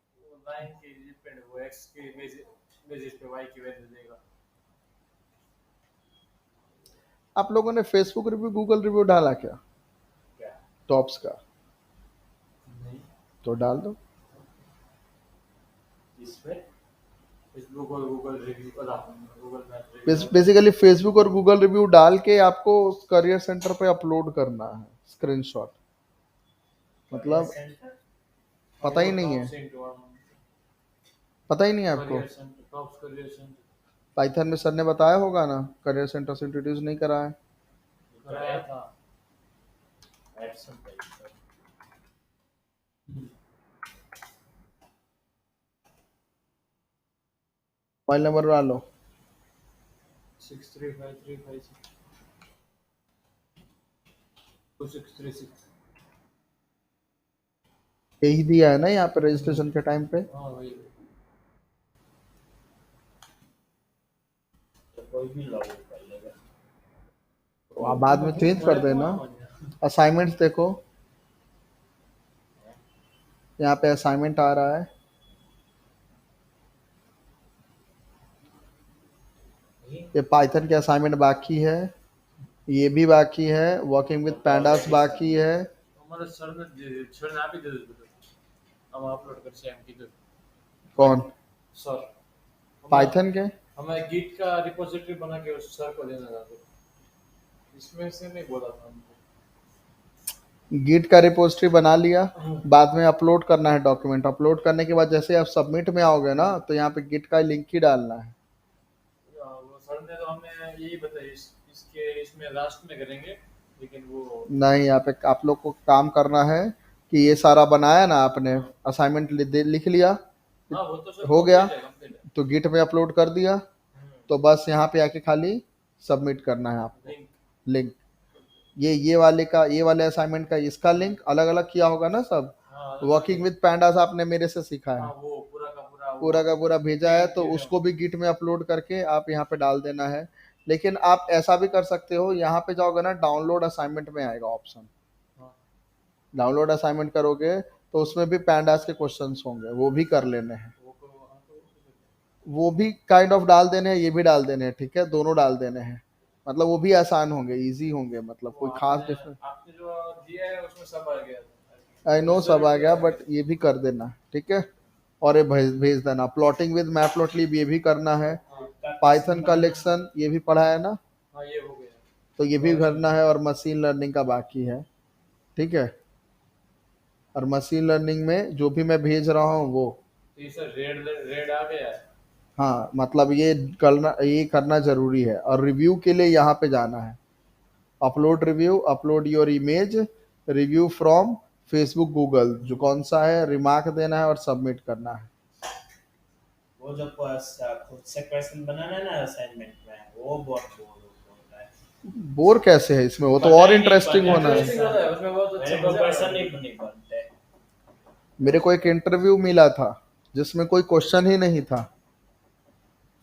आप लोगों ने फेसबुक रिव्यू गूगल रिव्यू डाला क्या टॉप्स का? तो डाल दो। इस पे फेसबुक और Google review Google map review basically Facebook और गूगल रिव्यू डाल के आपको उस करियर सेंटर पे अपलोड करना है स्क्रीनशॉट। मतलब सेंटर पता ही नहीं टॉप है, सेंटर पता ही नहीं है आपको। Career centre top career centre Python में सर ने बताया होगा ना, करियर सेंटर से इंट्रोड्यूस नहीं करा है। कराया था। एडसन पे मोबाइल नंबर डालो। 635356 यही दिया है ना यहाँ पे रजिस्ट्रेशन के टाइम पे। हाँ वही तो कोई भी लॉग इन कर लेगा। तो आप बाद में चेंज कर देना। असाइनमेंट्स देखो, यहाँ पे असाइनमेंट आ रहा है। ये पाइथन के असाइनमेंट बाकी है, ये भी बाकी है, वर्किंग विद पैंडास बाकी है। हमारे सर ने आप ही दे दो हम अपलोड कर से हम की दो कौन? सर पाइथन के? हमें गिट का रिपोजिटरी बना के उस सर को देना था तो इसमें से नहीं बोला था हमको। गिट का रिपोजिटरी बना लिया, बाद में अपलोड करना है डॉक्यूमेंट। अपलोड करने के बाद जैसे आप सबमिट में आओगे ना, तो यहाँ पे गिट का लिंक ही डालना है। वो सर ने तो हमें यही बताया इसके इसमें लास्ट में करेंगे लेकिन वो नहीं, यहाँ पे आप लोग को काम करना है कि ये सारा बनाया ना आपने, असाइनमेंट लिख लिया, हाँ वो तो सब हो गया, complete है। तो गिट में अपलोड कर दिया, तो बस यहाँ पे आके खाली सबमिट करना है आपको लिंक लिंक। ये वाले का, ये वाले असाइनमेंट का इसका लिंक अलग अलग किया होगा ना सब। हाँ वर्किंग विद पैंडास आपने मेरे से सीखा है, हाँ वो पूरा का पूरा पूरा का पूरा भेजा है, तो ठीक है। उसको भी गिट में अपलोड करके आप यहाँ पे डाल देना है। लेकिन आप ऐसा भी कर सकते हो, यहाँ पे जाओगे ना, डाउनलोड असाइनमेंट में आएगा ऑप्शन, हाँ, डाउनलोड असाइनमेंट करोगे तो उसमें भी पैंडास के क्वेश्चंस होंगे, वो भी कर लेने हैं। वो भी काइंड ऑफ डाल देने हैं, ये भी डाल देने हैं, ठीक है, दोनों डाल देने हैं। मतलब वो भी आसान होंगे, इजी होंगे, मतलब कोई खास डिफरेंस। आपने जो दिया है उसमें सब आ गया आई नो सब आ गया, बट ये भी कर देना, ठीक है। और ये भेज भेज देना। प्लॉटिंग विद मैटप्लॉटलिब ये भी करना है। पाइथन का लेक्शन ये भी पढ़ा है ना, हाँ ये हो गया तो ये भी करना है। और मशीन लर्निंग का बाकी है, ठीक है। और मशीन लर्निंग में जो भी मैं भेज रहा हूँ वो, तो ये सर रेड आ गया है। हाँ, मतलब ये करना जरूरी है। और रिव्यू के लिए यहाँ पे जाना है, upload review, upload your image, review from Facebook Google, जो कौन सा है, रिमार्क देना है और सबमिट करना है। वो जो खुद से क्वेश्चन बनाना है ना असाइनमेंट में, वो बहुत बोर होता है। बोर कैसे है इसमें, वो तो और इंटरेस्टिंग होना है। Interesting होता है उसमें बहुत मेरे को क्वेश्चन नहीं बनते। मेरे को एक इंटरव्यू मिला था जिसमें कोई क्वेश्चन ही नहीं था,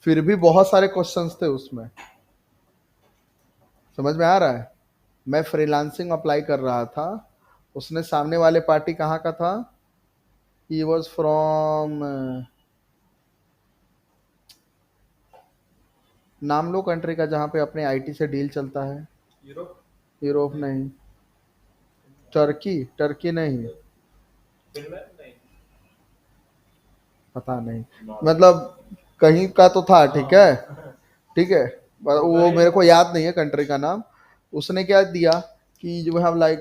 फिर भी बहुत सारे क्वेश्चंस थे उसमें। समझ में आ रहा है? मैं फ्रीलांसिंग अप्लाई कर रहा था, उसने सामने वाले पार्टी कहाँ का था, ही वॉज फ्रॉम, नाम लो कंट्री का जहाँ पे अपने आईटी से डील चलता है। यूरोप यूरोप नहीं, टर्की, टर्की नहीं, फिनलैंड नहीं पता नहीं, मतलब कहीं का तो था, ठीक है, ठीक है। वो मेरे को याद नहीं है कंट्री का नाम। उसने क्या दिया कि यू हैव लाइक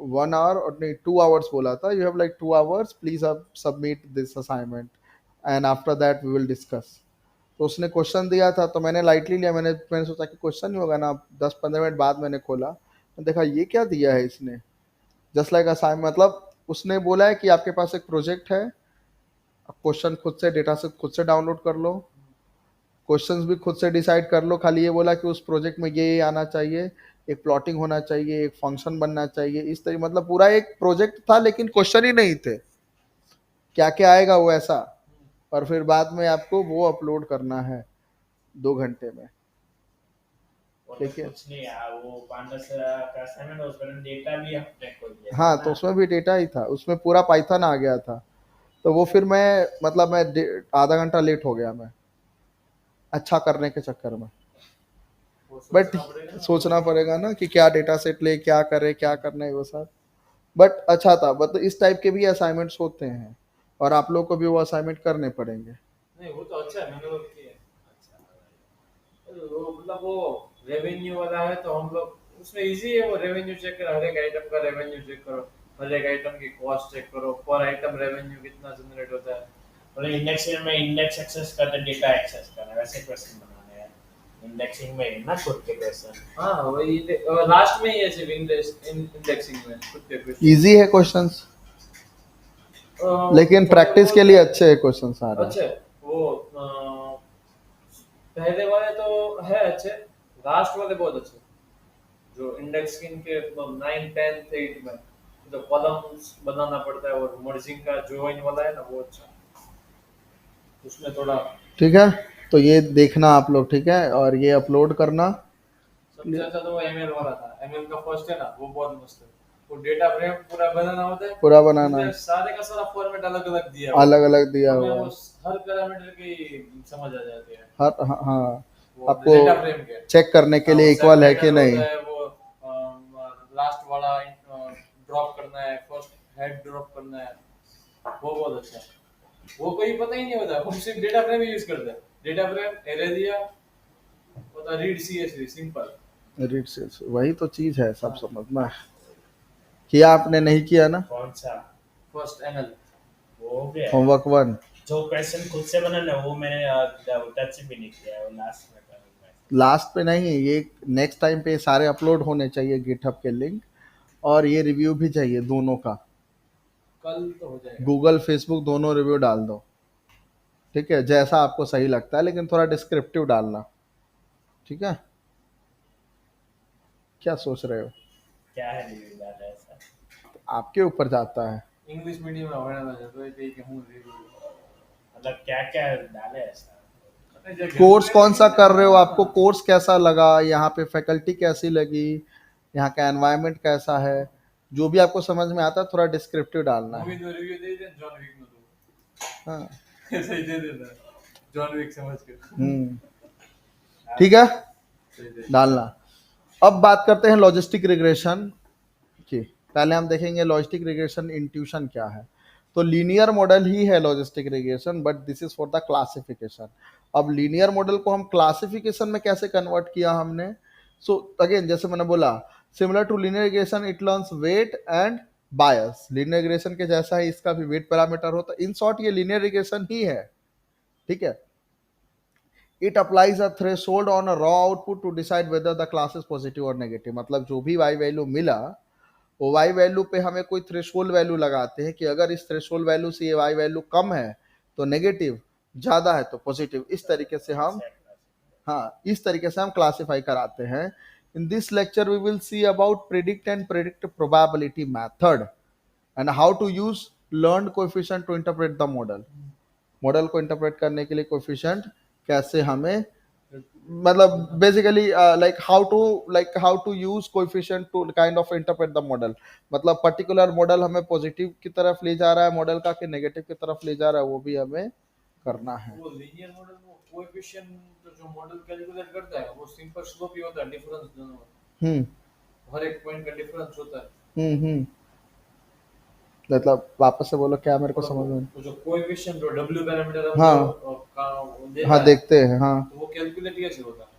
1 आवर, और नहीं 2 आवर्स बोला था, you have like 2 hours, please submit this assignment and after that we will discuss. तो उसने क्वेश्चन दिया था, तो मैंने लाइटली लिया। मैंने सोचा कि क्वेश्चन नहीं होगा ना। 10-15 मिनट बाद मैंने खोला, मैं देखा ये क्या दिया है इसने, जस्ट लाइक असाइनमेंट। मतलब उसने बोला है कि आपके पास एक प्रोजेक्ट है, क्वेश्चन खुद से डेटा से खुद से डाउनलोड कर लो, क्वेश्चंस भी खुद से डिसाइड कर लो। खाली ये बोला कि उस प्रोजेक्ट में ये आना चाहिए, एक प्लॉटिंग होना चाहिए, एक फंक्शन बनना चाहिए, इस तरीके, मतलब पूरा एक प्रोजेक्ट था, लेकिन क्वेश्चन ही नहीं थे। क्या क्या आएगा वो ऐसा, और फिर बाद में आपको वो अपलोड करना है 2 घंटे में, ठीक है। कुछ नहीं यार, वो पांडस का असाइनमेंट उसमें डेटा भी अपने को दिया हाँ, था तो ना। उसमें भी डेटा ही था, उसमें पूरा पाइथन आ गया था। तो वो फिर मैं, मतलब मैं आधा घंटा लेट हो गया मैं, अच्छा करने के चक्कर में। वो बट सोचना पड़ेगा ना। सोचना पड़ेगा ना कि क्या डेटा सेट ले, क्या करे, क्या करना है, वो सब। बट अच्छा था, बट इस टाइप के भी असाइनमेंट्स होते हैं और आप लोग को भी वो असाइनमेंट करने पड़ेंगे। नहीं वो तो अच्छा है, मैंने वो किया है। वो मतलब वो रेवेन्यू वाला है तो हम लोग उसमें इजी है, वो रेवेन्यू चेक करो, हर एक आइटम का रेवेन्यू चेक करो, हर एक आइटम की कॉस्ट चेक करो, पर आइटम रेवेन्यू कितना जनरेट होता है। और इंडेक्सिंग में इंडेक्स एक्सेस करते डेटा एक्सेस करना वैसे क्वेश्चन बनाने हैं इंडेक्सिंग में ना खुद के क्वेश्चन। हाँ वही लास्ट में ही है सिर्फ इंडेक्सिंग में खुद के क्वेश्चन। इजी है क्वेश्चंस, लेकिन प्रैक्टिस के लिए अच्छे क्वेश्चन आ रहे हैं। अच्छे वो पहले वाले तो है अच्छे, लास्ट वाले बहुत अच्छे, जो इंडेक्सिंग के 9 10 8 में जो कॉलम्स बनाना पड़ता है और मर्जिंग का जॉइन वाला है ना वो अच्छा, उसमें थोड़ा ठीक है, तो ये देखना आप लोग, ठीक है, और ये अपलोड करना। सबसे अच्छा तो वो एमएल वाला था, एमएल का फर्स्ट है ना वो बहुत मस्त है, वो डेटा फ्रेम पूरा बनाना होता है, पूरा बनाना उसमें है, सारे का सारा फॉर्मेट अलग अलग दिया हुआ है, अलग अलग दिया हमें हुआ वो है, हर पैरामीटर की समझ आ जाती है, हर हाँ हाँ, वो आपको डेटा फ्रेम के। चेक करने के हाँ, लिए वो इक्वल है कि सेपरेटर नहीं। होता है, वो लास्ट वाला ड्रॉप करना है, फर्स्ट हेड ड्रॉप करना है, वो बहुत अच्छा है। वो कोई पता ही नहीं होता, हम सिर्फ डेटा फ्रेम ही यूज करते हैं, डेटा फ्रेम एरे दिया, होता रीड सीएसवी सिंपल। रीड से वही तो चीज है, सब हाँ समझना है। किया आपने, नहीं किया ना कौन सा फर्स्ट एमएल वो हो गया होमवर्क 1? जो क्वेश्चन खुद से बनाना वो मैंने टच भी नहीं किया है वो लास्ट में करूंगा। लास्ट पे नहीं, ये नेक्स्ट टाइम पे सारे अपलोड होने चाहिए गिटहब के लिंक, और ये रिव्यू भी चाहिए दोनों का, कल तो हो जाएगा। गूगल फेसबुक दोनों रिव्यू डाल दो, ठीक है, जैसा आपको सही लगता है, लेकिन थोड़ा डिस्क्रिप्टिव डालना, ठीक है। क्या सोच रहे हो, क्या है रिव्यू डाला ऐसा आपके ऊपर जाता है। इंग्लिश मीडियम में होने वाला है तो ये कि हूं रिव्यू मतलब क्या क्या डाले ऐसा। पता है कोर्स कौन सा कर रहे हो, आपको कोर्स कैसा लगा, यहाँ पे फैकल्टी कैसी लगी, यहाँ का एनवायरनमेंट कैसा है, जो भी आपको समझ में आता है थोड़ा डिस्क्रिप्टिव डालना मूवी है। तो रिव्यू दे दे जॉन विक में तो हाँ, ऐसा ही दे देता जॉन विक समझ के हम्म, ठीक है, सही दे डालना। अब बात करते हैं लॉजिस्टिक रिग्रेशन की। पहले हम देखेंगे लॉजिस्टिक रिग्रेशन इंट्यूशन क्या है। तो लीनियर मॉडल ही है logistic regression, but this is for the classification. अब लीनियर मॉडल को हम क्लासिफिकेशन में कैसे कन्वर्ट किया हमने, सो अगेन जैसे मैंने बोला, similar to linear regression it learns weight and bias. Linear regression के जैसा ही इसका भी वेट पैरामीटर होता है, इन शॉर्ट ये लीनियर रिग्रेशन ही है, ठीक है। It applies a threshold on a raw output to decide whether the class is positive और नेगेटिव। मतलब जो भी वाई वैल्यू मिला, वो वाई वैल्यू पे हमें कोई थ्रेशोल्ड वैल्यू लगाते हैं कि अगर इस थ्रेशोल्ड वैल्यू से ये वाई वैल्यू कम है तो नेगेटिव, ज़्यादा है तो पॉजिटिव। इस तरीके से हम, हाँ, इस तरीके से हम क्लासीफाई कराते हैं। In this lecture we will see about predict and predict probability method and how to use learn coefficient to interpret the model. Model को इंटरप्रेट करने के लिए कोएफिशिएंट कैसे हमें, मतलब basically how to use coefficient to kind of interpret the model. मतलब पर्टिकुलर मॉडल हमें पॉजिटिव की तरफ ले जा रहा है मॉडल का, कि नेगेटिव की तरफ ले जा रहा है, वो भी हमें करना है। वो लीनियर मॉडल वो कोएफिशिएंट तो जो मॉडल कैलकुलेट करता है वो सिंपल स्लोप ही होता है, डिफरेंस दोनों में हम्म हर एक पॉइंट का डिफरेंस होता है। हम्म, मतलब वापस से बोलो, क्या मेरे को समझ में। वो जो कोएफिशिएंट जो w पैरामीटर हम हाँ जो वो देता हाँ, है देखते हैं, हाँ। तो वो कैलकुलेट कैसे होता है?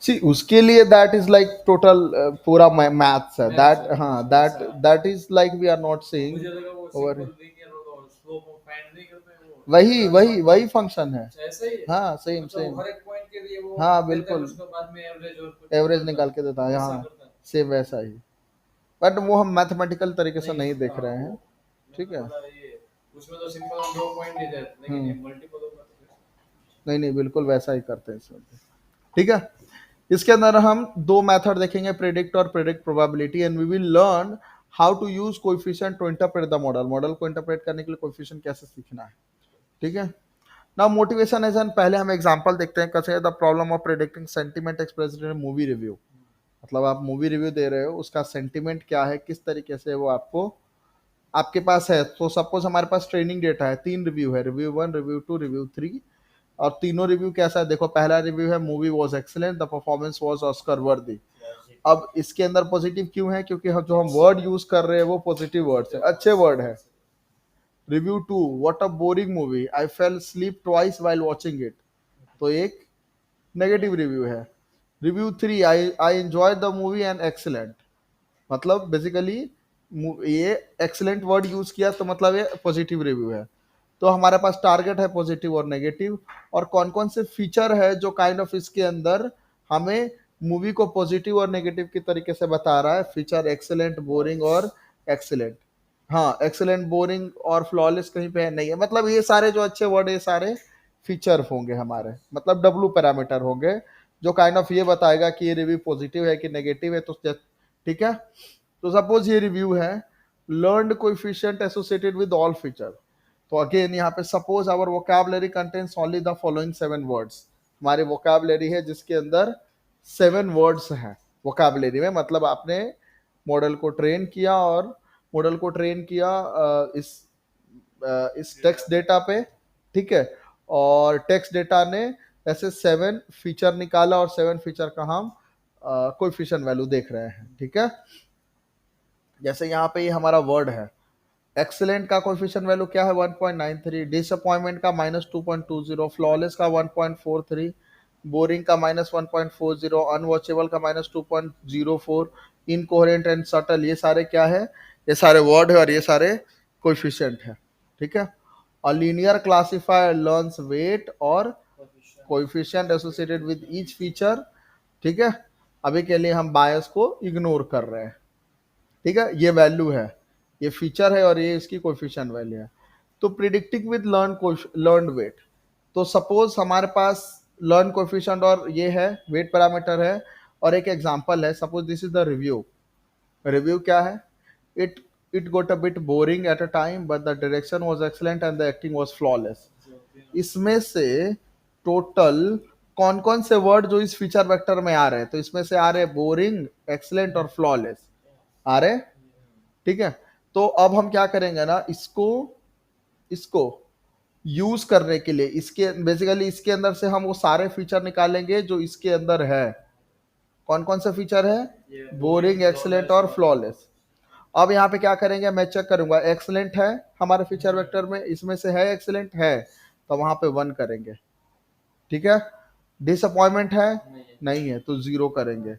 सी उसके लिए दैट इज लाइक टोटल पूरा मैथ्स है दैट, हाँ, that is like we are not saying मुझे लगा वो ओवर। सिंपल लीनियर और स्लोप को फाइंड नहीं करते हैं वो वही फंक्शन है, अच्छा ऐसा ही है। हाँ, सेम मतलब सेम, हर एक पॉइंट के लिए वो हाँ देता है, बिल्कुल, उसके बाद में एवरेज और कुछ एवरेज करता है, निकाल के देता है, ऐसा हाँ, करता है। सेम वैसा ही। बट वो हम मैथमेटिकल तरीके से नहीं देख हाँ, रहे हैं, वो ठीक मैंने है। बोला ये उसमें तो सिंपल हम 2 पॉइंट देते हैं, लेकिन ये हम्म, मल्टीपल होगा तो फिर नहीं नहीं, बिल्कुल वैसा ही करते हैं इसमें, ठीक है। इसके अंदर हम दो मेथड देखेंगे, प्रेडिक्ट और predict probability, and we will learn how to use coefficient to interpret the model. Model को इंटरप्रेट करने के लिए कोएफिशिएंट कैसे सीखना है, ठीक है। नाउ मोटिवेशन एज एन, पहले हम एग्जांपल देखते हैं, कैसे the problem of predicting sentiment expressed in movie review. मतलब आप मूवी रिव्यू दे रहे हो, उसका सेंटीमेंट क्या है, किस तरीके से वो आपको आपके पास है। तो सपोज हमारे पास ट्रेनिंग डेटा है, 3 रिव्यू है, रिव्यू 1, रिव्यू 2, रिव्यू 3, और तीनों रिव्यू कैसा है, देखो पहला रिव्यू है movie was excellent, the performance was Oscar वर्दी। अब इसके अंदर पॉजिटिव क्यों है, क्योंकि हम जो हम वर्ड यूज कर रहे हैं वो पॉजिटिव वर्ड्स है, अच्छे वर्ड है। Review 2, what a boring movie, I fail sleep twice while watching it, तो एक नेगेटिव रिव्यू है। Review 3, I enjoy the movie and excellent, मतलब बेसिकली ये एक्सीलेंट वर्ड यूज किया तो मतलब ये पॉजिटिव रिव्यू है। तो हमारे पास टारगेट है पॉजिटिव और नेगेटिव, और कौन कौन से फीचर है जो काइंड ऑफ इसके अंदर हमें मूवी को पॉजिटिव और नेगेटिव की तरीके से बता रहा है। फीचर एक्सेलेंट, बोरिंग और एक्सेलेंट। हाँ, एक्सेलेंट, बोरिंग और फ्लॉलेस कहीं पे नहीं है, मतलब ये सारे जो अच्छे वर्ड है ये सारे फीचर होंगे हमारे, मतलब डब्ल्यू पैरामीटर होंगे जो काइंड ऑफ ये बताएगा कि ये रिव्यू पॉजिटिव है कि नेगेटिव है। तो ठीक है, तो सपोज ये रिव्यू है learned coefficient associated with all feature, तो अगेन यहाँ पे suppose our vocabulary contains only the following 7 words, हमारी वोकैबुलरी है जिसके अंदर 7 वर्ड्स हैं वोकैबुलरी में, मतलब आपने मॉडल को ट्रेन किया और मॉडल को ट्रेन किया इस टेक्स्ट डेटा पे, ठीक है, और टेक्स्ट डेटा ने ऐसे 7 फीचर निकाला और 7 फीचर का हम कोएफिशिएंट वैल्यू देख रहे हैं, ठीक है। जैसे यहाँ पे ये हमारा वर्ड है, एक्सीलेंट का कोएफिशिएंट वैल्यू क्या है 1.93, डिसअपॉइंटमेंट का -2.20, फ्लॉलेस का 1.43, बोरिंग का -1.40, अनवॉचेबल का -2.04, इनकोहेरेंट एंड सटल, ये सारे क्या है, ये सारे वर्ड है और ये सारे कोएफिशिएंट है, ठीक है। और लीनियर क्लासिफायर लर्न्स वेट और coefficient associated with each feature, ठीक है। अभी के लिए हम बायस को इग्नोर कर रहे हैं, ठीक है। ये वैल्यू है, ये फीचर है और ये इसकी कोएफिशिएंट वैल्यू है। तो प्रिडिक्टिंग विद लर्न वेट, तो सपोज हमारे पास लर्न कोएफिशिएंट और ये है वेट पैरामीटर है, और एक एग्जांपल है, suppose this is the review. Review क्या है, it got a bit boring at a time but the direction was excellent and the acting was flawless. इसमें से टोटल कौन कौन से वर्ड जो इस फीचर वेक्टर में आ रहे हैं, तो इसमें से आ रहे हैं बोरिंग, एक्सीलेंट और फ्लॉलेस आ रहे, ठीक है। तो अब हम क्या करेंगे ना, इसको यूज करने के लिए इसके बेसिकली इसके अंदर से हम वो सारे फीचर निकालेंगे जो इसके अंदर है। कौन कौन सा फीचर है, बोरिंग, एक्सीलेंट और फ्लॉलेस। अब यहाँ पे क्या करेंगे, मैं चेक करूंगा एक्सीलेंट है हमारे फीचर वेक्टर में, इसमें से है एक्सीलेंट है तो वहां पे 1 करेंगे, ठीक है। डिसअपॉइंटमेंट है, नहीं है तो 0 करेंगे।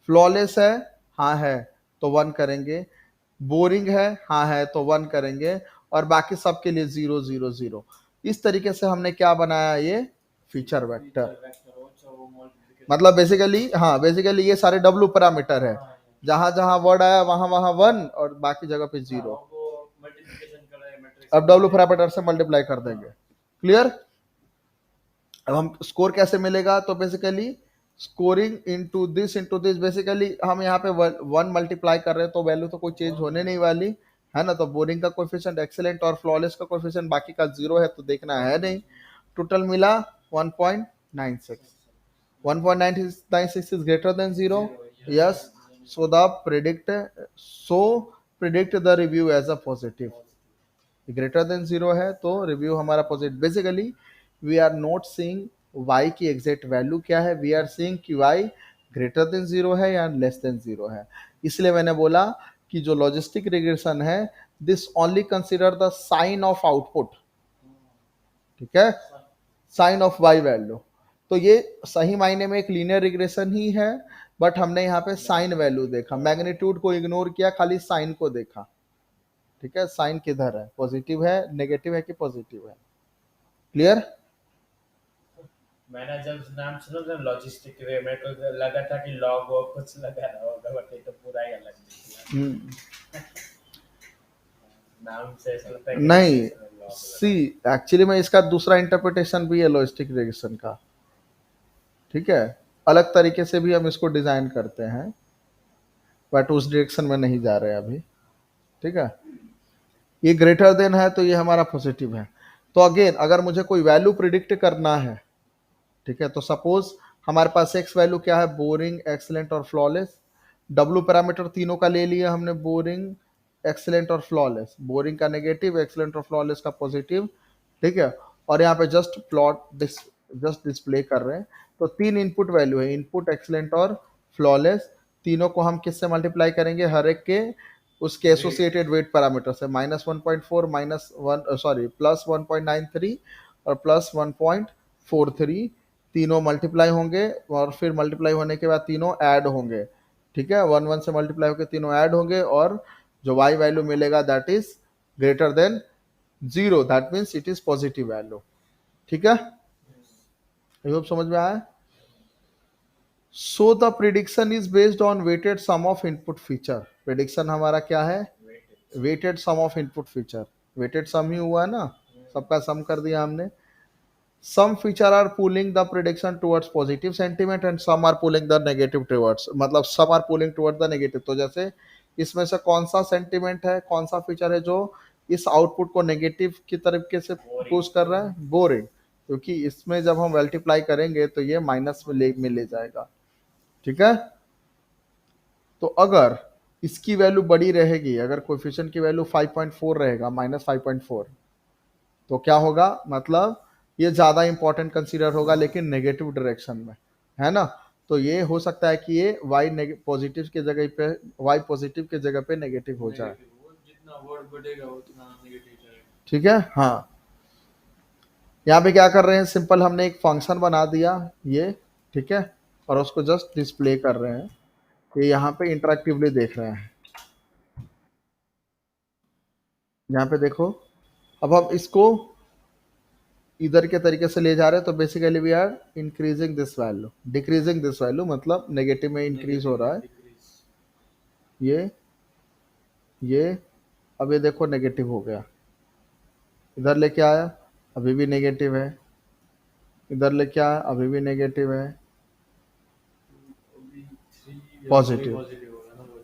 फ्लॉलेस है, हाँ है तो 1 करेंगे। बोरिंग है, हाँ है तो 1 करेंगे, और बाकी सब के लिए 0 0 0। इस तरीके से हमने क्या बनाया, ये फीचर वेक्टर, मतलब बेसिकली हाँ बेसिकली ये सारे डब्ल्यू पैरामीटर है, जहां जहां वर्ड आया वहां वहां 1 और बाकी जगह पे 0। अब डब्ल्यू पैरामीटर से मल्टीप्लाई कर देंगे, क्लियर। अब हम स्कोर कैसे मिलेगा, तो basically scoring into this basically हम यहाँ पे 1 मल्टीप्लाई कर रहे हैं तो वैल्यू तो कोई चेंज होने नहीं वाली है ना। तो बोरिंग का कोएफिशिएंट, एक्सीलेंट और फ्लॉलेस का कोएफिशिएंट बाकी का 0 है तो देखना है नहीं। टोटल मिला 1.96, 1.96 is greater than 0, yes. So predict the review as a positive, greater than 0 है तो रिव्यू हमारा positive. Basically we are not seeing y की एग्जैक्ट वैल्यू क्या है, वी आर सीइंग कि y ग्रेटर देन 0 है या लेस देन 0 है। इसलिए मैंने बोला कि जो लॉजिस्टिक रिग्रेशन है this only consider the sign of output, ठीक है, साइन ऑफ y वैल्यू। तो ये सही मायने में एक लीनियर रिग्रेशन ही है, बट हमने यहाँ पे साइन वैल्यू देखा, मैग्नीट्यूड को इग्नोर किया, खाली साइन को देखा, ठीक है। साइन किधर है, पॉजिटिव है, नेगेटिव है कि पॉजिटिव है, क्लियर। मैंने जब नाम सुना था लॉजिस्टिक रे, मेरे को लगा था कि लॉग वो कुछ लगा रहा होगा, बट ये तो पूरा ही अलग निकला। नाम से ऐसा लगता है कि नहीं, log सी एक्चुअली में इसका दूसरा इंटरप्रिटेशन भी है लॉजिस्टिक रिग्रेशन का, ठीक है। अलग तरीके से भी हम इसको डिजाइन करते हैं, बट उस डायरेक्शन में नहीं जा रहे अभी, ठीक है। ये ग्रेटर देन है तो ये हमारा पॉजिटिव है। तो अगेन अगर मुझे कोई वैल्यू प्रिडिक्ट करना है, ठीक है, तो सपोज हमारे पास एक्स वैल्यू क्या है, बोरिंग, एक्सीलेंट और फ्लॉलेस। डब्ल्यू पैरामीटर तीनों का ले लिया हमने, बोरिंग, एक्सीलेंट और फ्लॉलेस। बोरिंग का नेगेटिव, एक्सीलेंट और फ्लॉलेस का पॉजिटिव, ठीक है। और यहाँ पे जस्ट डिस्प्ले कर रहे हैं। तो 3 इनपुट वैल्यू है, इनपुट, एक्सीलेंट और फ्लॉलेस। तीनों को हम किससे मल्टीप्लाई करेंगे, हर एक के उसके एसोसिएटेड वेट पैरामीटर से, -1.4 प्लस 1.93 और प्लस 1.43, तीनों मल्टीप्लाई होंगे और फिर मल्टीप्लाई होने के बाद तीनों ऐड होंगे, ठीक है, 1 से मल्टीप्लाई होकर तीनों ऐड होंगे और जो y वैल्यू मिलेगा that is greater than 0, that means it is positive value, ठीक है, आई होप समझ में आया। So the prediction is based on weighted sum of input feature, prediction हमारा क्या है, weighted sum of input feature, weighted sum ही हुआ है ना, सबका सम कर दिया हमने। Some feature are pulling the prediction towards positive sentiment and some are pulling the negative towards, मतलब some are pulling towards the negative, तो जैसे इसमें से कौन सा सेंटीमेंट है, कौन सा फीचर है जो इस आउटपुट को नेगेटिव की तरीके से पुश कर रहा है, बोरिंग, क्योंकि इसमें जब हम मल्टीप्लाई करेंगे तो ये माइनस में ले जाएगा, ठीक है। तो अगर इसकी वैल्यू बड़ी रहेगी, अगर कोएफिशिएंट की वैल्यू 5.4 रहेगा, -5.4, तो क्या होगा, मतलब ये ज्यादा इंपॉर्टेंट कंसीडर होगा लेकिन नेगेटिव डायरेक्शन में, है ना, तो ये हो सकता है कि ये y पॉजिटिव के जगह पे, y पॉजिटिव के जगह पे नेगेटिव हो जाए, जितना वर्ड बढ़ेगा उतना नेगेटिव जाएगा, ठीक है। हाँ, यहाँ पे क्या कर रहे हैं, सिंपल हमने एक फंक्शन बना दिया ये, ठीक है, और उसको जस्ट डिस्प्ले कर रहे हैं, ये यहाँ पे इंटरेक्टिवली देख रहे हैं, यहाँ पे देखो, अब हम इसको इधर के तरीके से ले जा रहे हैं, तो basically we are increasing this value, decreasing this value, मतलब नेगेटिव में इंक्रीज हो रहा है, ये अब ये देखो नेगेटिव हो गया, इधर लेके आया अभी भी नेगेटिव है, इधर लेके आया अभी भी नेगेटिव है, पॉजिटिव,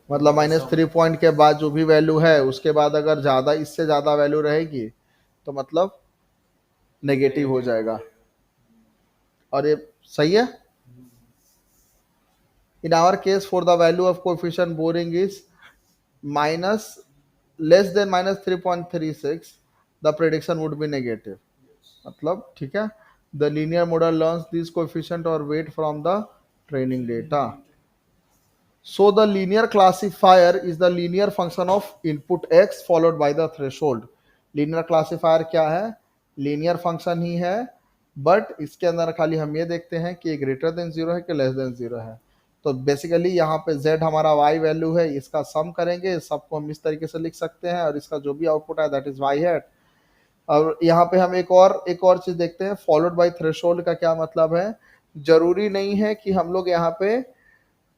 मतलब -3 पॉइंट के बाद जो भी वैल्यू है उसके बाद अगर ज्यादा, इससे ज्यादा वैल्यू रहेगी तो मतलब नेगेटिव हो जाएगा, और ये सही है। In our case for the value of coefficient boring is -3.36 the prediction would be negative, मतलब ठीक है, the linear model learns this coefficient और weight from the training data. So the linear classifier is the linear function of input x followed by the threshold. Linear classifier क्या है, linear function ही है, बट इसके अंदर खाली हम ये देखते हैं कि ग्रेटर देन 0 है कि लेस देन 0 है, तो बेसिकली यहाँ पे z हमारा y वैल्यू है, इसका सम करेंगे, सबको हम इस तरीके से लिख सकते हैं, और इसका जो भी आउटपुट है दैट इज y हैट। और यहाँ पे हम एक और चीज देखते हैं, फॉलोड बाय थ्रेशोल्ड का क्या मतलब है, जरूरी नहीं है कि हम लोग यहाँ पे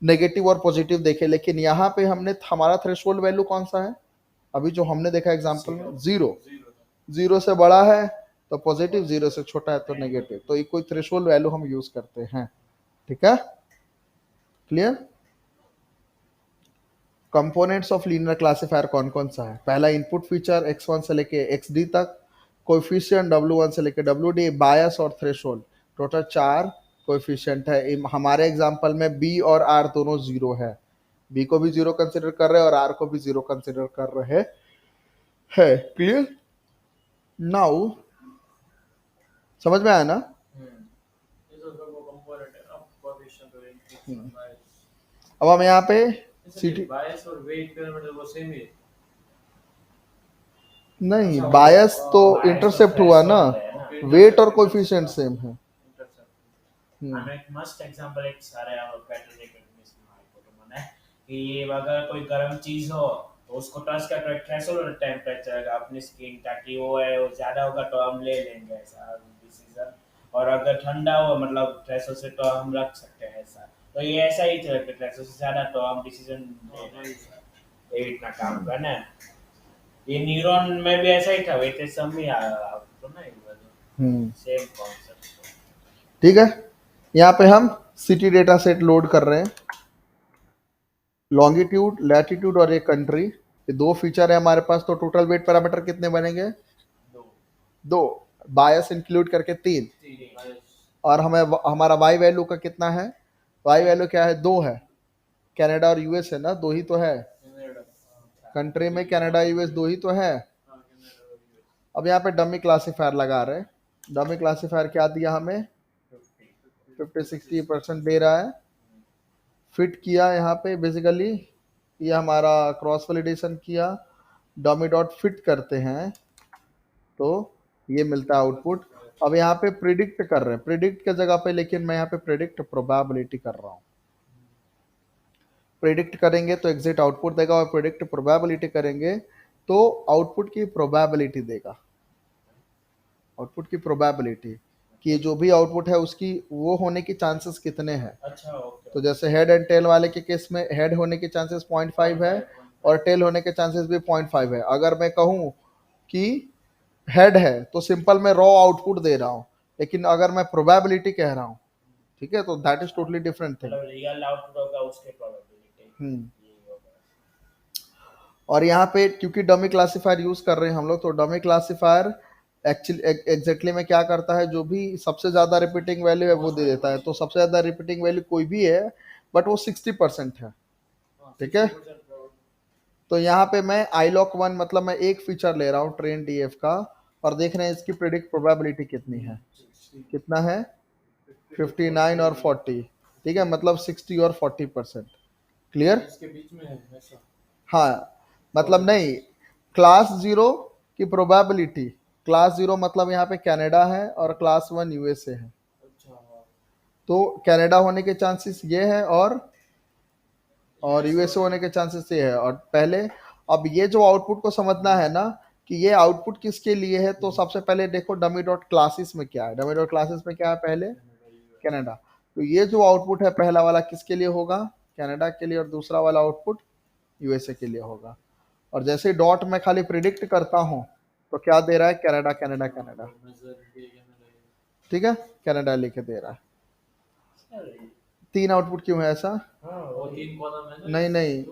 नेगेटिव और पॉजिटिव देखे, लेकिन यहाँ पे हमने हमारा थ्रेशोल्ड वैल्यू कौन सा है, अभी जो हमने देखा एग्जांपल में 0 से बड़ा है तो पॉजिटिव, 0 से छोटा है तो नेगेटिव, तो ये कोई थ्रेशोल्ड वैल्यू हम यूज करते हैं, ठीक है, clear. Components of linear classifier कौन कौन सा है, पहला इनपुट फीचर x1 से लेके xd तक, कोएफिशिएंट w1 से लेके wd, बायस और थ्रेशोल्ड, टोटल 4 कोएफिशिएंट है। हमारे एग्जांपल में b और r दोनों 0 है, b को भी 0 कंसिडर कर रहे हैं और r को भी 0 कंसिडर कर रहे हैं, क्लियर। नाउ समझ में आया ना, अब हम यहाँ पे सिटी बायस और वेट पैरामीटर वो सेम है, नहीं, बायस तो इंटरसेप्ट हुआ ना, वेट और कोएफिशिएंट सेम है। एक मस्त एग्जांपल एक सारे पैटर्न में कि ये अगर कोई गर्म चीज हो तो उसको टच करके थ्रेशोल्ड टेंपरेचर अपनी स्किन का कि वो है वो ज्यादा होगा तो हम ले लेंगे ऐसा डिसीजन, और अगर ठंडा हो मतलब थ्रेशोल्ड से तो हम रख सकते हैं ऐसा, तो ये ऐसा ही चलता है, थ्रेशोल्ड से ज्यादा तो हम डिसीजन ये इतना काम करना है। ये न्यूरॉन में भी ऐसा ही था, वेटेड सम ही आया तो ना, सेम कॉन्सेप्ट, ठीक है। यहाँ पे हम सिटी डेटा सेट लोड कर रहे हैं, लॉन्गिट्यूड, लैटिट्यूड और एक कंट्री, ये 2 फीचर है हमारे पास, तो टोटल वेट पैरामीटर कितने बनेंगे, 2, बायस इंक्लूड करके 3, और हमें हमारा वाई वैल्यू का कितना है, वाई वैल्यू क्या है, 2 है, कनाडा और यूएस है ना, 2 ही तो है, कंट्री में कनाडा यूएस 2 ही तो है। अब यहाँ पे डमी क्लासिफायर लगा रहे हैं, डमी क्लासिफायर क्या दिया हमें, 50-60% दे रहा है, फिट किया यहाँ पे बेसिकली, ये हमारा क्रॉस वैलिडेशन किया, डमी डॉट फिट करते हैं तो ये मिलता है आउटपुट। अब यहाँ पे प्रिडिक्ट कर रहे हैं, प्रिडिक्ट के जगह पे लेकिन मैं यहाँ पे प्रिडिक्ट प्रोबेबिलिटी कर रहा हूँ। प्रिडिक्ट करेंगे तो एग्जिट आउटपुट देगा, और प्रिडिक्ट प्रोबेबिलिटी करेंगे तो आउटपुट की प्रोबेबिलिटी देगा, आउटपुट की प्रोबेबिलिटी कि जो भी आउटपुट है उसकी वो होने की चांसेस कितने हैं। अच्छा ओके। तो जैसे हेड एंड टेल वाले के केस में हेड होने के चांसेस 0.5 है और टेल होने के चांसेस भी 0.5 है। अगर मैं कहूँ कि हेड है तो सिंपल मैं रॉ आउटपुट दे रहा हूँ, लेकिन अगर मैं प्रोबेबिलिटी कह रहा हूँ, ठीक है, तो that is totally different thing. मतलब रियल आउटपुट होगा उसके प्रोबेबिलिटी। और यहाँ पे क्योंकि डमी क्लासिफायर यूज कर रहे हैं हम लोग, तो डमी क्लासिफायर एक्चुअली एग्जैक्टली में क्या करता है, जो भी सबसे ज्यादा रिपीटिंग वैल्यू है वो दे देता है। तो सबसे ज्यादा रिपीटिंग वैल्यू कोई भी है बट वो 60% है, ठीक है। तो यहाँ पे मैं iloc 1 मतलब मैं एक फीचर ले रहा हूँ ट्रेन डीएफ का, और देख रहे हैं इसकी प्रेडिक्ट प्रोबेबिलिटी कितनी है, कितना है 59 और 40, ठीक है, मतलब 60 और 40%। क्लियर? इसके बीच में है ऐसा। हाँ, मतलब नहीं, क्लास 0 की प्रोबेबिलिटी, क्लास 0 मतलब यहाँ पे कनाडा है और क्लास 1 यूएसए है, अच्छा तो कनाडा होने के चांसेस ये है और यूएसए होने के चांसेस ये है। और पहले अब ये जो आउटपुट को समझना है ना कि ये आउटपुट किसके लिए है, तो सबसे पहले देखो डमी डॉट क्लासेस में क्या है, डमी डॉट क्लासेस में क्या है, पहले कनाडा। तो ये जो आउटपुट है पहला वाला किसके लिए होगा, कनाडा के लिए, और दूसरा वाला आउटपुट यूएसए के लिए होगा। और जैसे डॉट में खाली प्रिडिक्ट करता हूँ तो क्या दे रहा है, कनाडा कनाडा कनाडा, ठीक है, कनाडा लिखे दे रहा है। 3 आउटपुट क्यों है ऐसा? वो 3 कॉलम है ना। नहीं नहीं,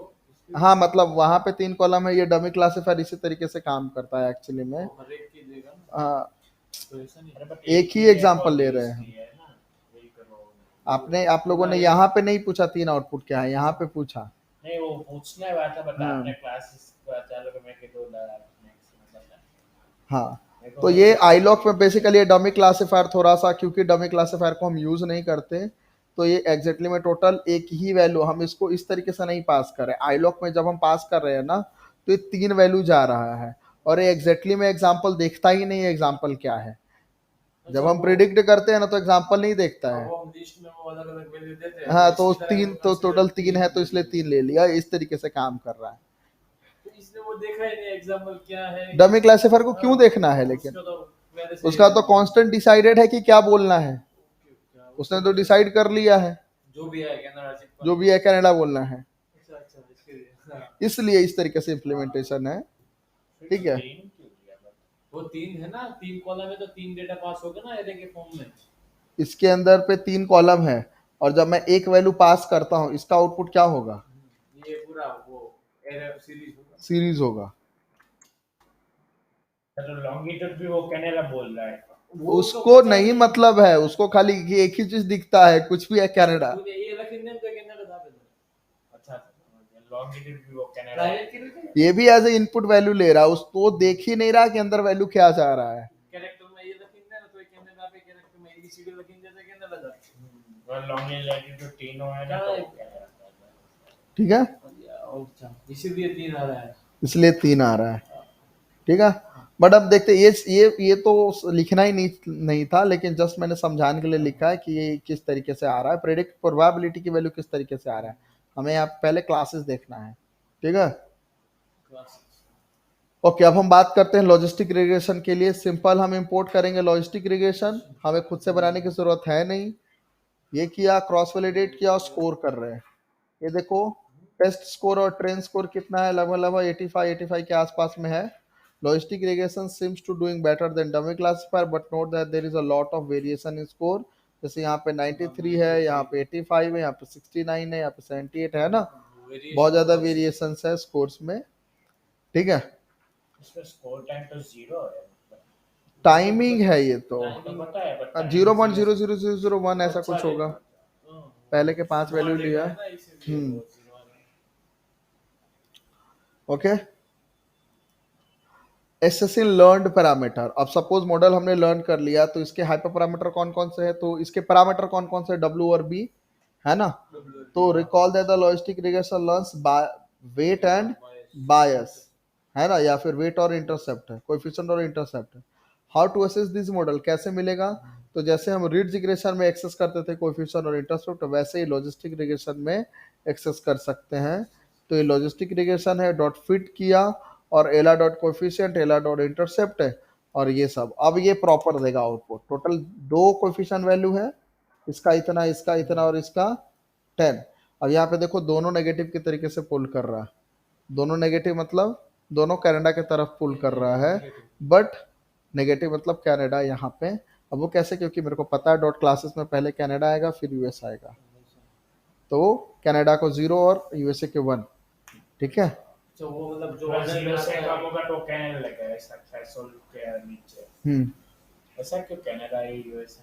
हाँ मतलब वहां पे 3 कॉलम है, ये डमी क्लासिफायर इसी तरीके से काम करता है एक्चुअली में। हर एक की देगा ना, हाँ, तो ऐसा नहीं। अरे but एक ही है एग्जांपल और ले यूज रहे हैं। की है ना, वही करो। आप लोगों ने यहाँ पे नहीं पूछा 3 आउटपुट क्या है, यहाँ पे पूछा। नहीं वो पूछने बात है, बट हाँ। आपने क्लासेस का चालू में के दो नेक्स्ट मतलब हाँ, तो ये iloc में बेसिकली डमी क्लासिफायर थोड़ा सा, क्योंकि डमी क्लासिफायर को हम यूज नहीं करते, तो ये एग्जैक्टली में टोटल एक ही वैल्यू, हम इसको इस तरीके से नहीं पास कर रहे। iloc में जब हम पास कर रहे हैं ना तो ये 3 वैल्यू जा रहा है, और ये एग्जैक्टली में एग्जाम्पल देखता ही नहीं है एग्जाम्पल क्या है। जब हम प्रिडिक्ट करते हैं ना तो एग्जाम्पल नहीं देखता है। वो हम लिस्ट में वो अलग-अलग वैल्यू देते हैं। हाँ, तो इसी तरह 3 तो टोटल 3 है तो इसलिए 3 ले लिया, इस तरीके से काम कर रहा है। तो इसने वो देखा ही नहीं एग्जांपल क्या है। डमी क्लासिफायर को क्यों देखना है, लेकिन उसका तो पहले से उसका तो कांस्टेंट डिसाइडेड है कि क्या बोलना है, उसने तो डिसाइड कर लिया है, जो भी है कनाडा सिर्फ जो भी है कनाडा बोलना है, अच्छा अच्छा इसके लिए हाँ। इसलिए इस तरीके से इम्प्लीमेंटेशन है, ठीक है। वो 3 है ना, 3 कॉलम है तो 3 डेटा पास होगा ना एरे के फॉर्म में। इसके अंदर पे 3 कॉलम है, और जब मैं एक वैल्यू पास करता हूँ इसका आउटपुट क्या होगा, ये पूरा वो एरे सीरीज होगा। सीरीज होगा। तो लॉन्गिट्यूड भी वो कनाडा बोल रहा है। उसको नहीं मतलब है, उसको खाली ये एक ही चीज दिखता है, कुछ भी है कनाडा। तूने ये रखने तो कनाडा था पे। अच्छा लॉन्गिट्यूड भी वो कनाडा प्राइवेट के लिए ये भी एज ए इनपुट वैल्यू ले रहा है, उसको देख ही नहीं रहा कि अंदर वैल्यू क्या जा रहा है। कैरेक्टर में ये रखने ना तो कनाडा पे, कैरेक्टर में एबीसीडी रखने तो कनाडा था। और लॉन्गिट्यूड 3 है ना तो कनाडा। ठीक है, अच्छा इसीलिए 3 आ रहा है, इसलिए 3 आ रहा है, ठीक है। बट अब देखते ये तो लिखना ही नहीं था, लेकिन जस्ट मैंने समझाने के लिए लिखा है कि ये किस तरीके से आ रहा है, प्रेडिक्ट प्रोबेबिलिटी की वैल्यू किस तरीके से आ रहा है, हमें यहाँ पहले क्लासेस देखना है, ठीक है। ओके, अब हम बात करते हैं लॉजिस्टिक रिग्रेशन के लिए। सिंपल हम इंपोर्ट करेंगे लॉजिस्टिक रिग्रेशन, हमें खुद से बनाने की जरूरत है नहीं। ये किया, क्रॉस वैलिडेट किया और स्कोर कर रहे हैं। ये देखो टेस्ट स्कोर और ट्रेन स्कोर कितना है, लगभग 85 के आसपास में है। Logistic regression seems to doing better than dummy classifier, but note that there is a lot of variation in score. जैसे यहाँ पे 93 है, यहाँ पे 85 है, यहाँ पे 69 है, यहाँ पे 78 है ना, बहुत ज्यादा वेरिएशन है स्कोर्स में, ठीक है। इसमें स्कोर टाइम तो 0 है, टाइमिंग है ये तो तो पता है बट 0.00001 ऐसा कुछ होगा, पहले के 5 वैल्यू लिया। Okay, assassin learned parameter. अब सपोज मॉडल हमने लर्न कर लिया, तो इसके हाइपर पैरामीटर कौन कौन से है, तो इसके पैरामीटर कौन कौन से, W और B है ना। तो recall that the logistic regression learns weight and bias, है ना, या फिर वेट और इंटरसेप्ट है, कोएफिशिएंट और इंटरसेप्ट है। How to assess this model, कैसे मिलेगा? तो जैसे हम रीड्स रिग्रेशन में एक्सेस करते थे कोएफिशिएंट और इंटरसेप्ट, वैसे ही लॉजिस्टिक रिग्रेशन में एक्सेस कर सकते हैं। तो ये लॉजिस्टिक रिग्रेशन है, डॉट फिट किया और एला डॉट कोएफिशिएंट, एला डॉट इंटरसेप्ट है और ये सब। अब ये प्रॉपर देगा आउटपुट। टोटल 2 कोएफिशिएंट वैल्यू है, इसका इतना, इसका इतना और इसका 10। अब यहाँ पे देखो दोनों नेगेटिव के तरीके से पुल कर रहा है, दोनों नेगेटिव मतलब दोनों कनाडा की तरफ पुल कर रहा है, बट नेगेटिव मतलब कनाडा यहाँ पे। अब वो कैसे? क्योंकि मेरे को पता है डॉट क्लासेस में पहले कनाडा आएगा फिर यूएस आएगा, तो कनाडा को 0 और यूएसए के 1, ठीक है। तो वो मतलब जो अगर order जीरो में से आता है, कम होगा तो कैनेडा लगेगा, ऐसा थ्रेशोल्ड के नीचे। ऐसा क्यों? कनाडा ही यूएस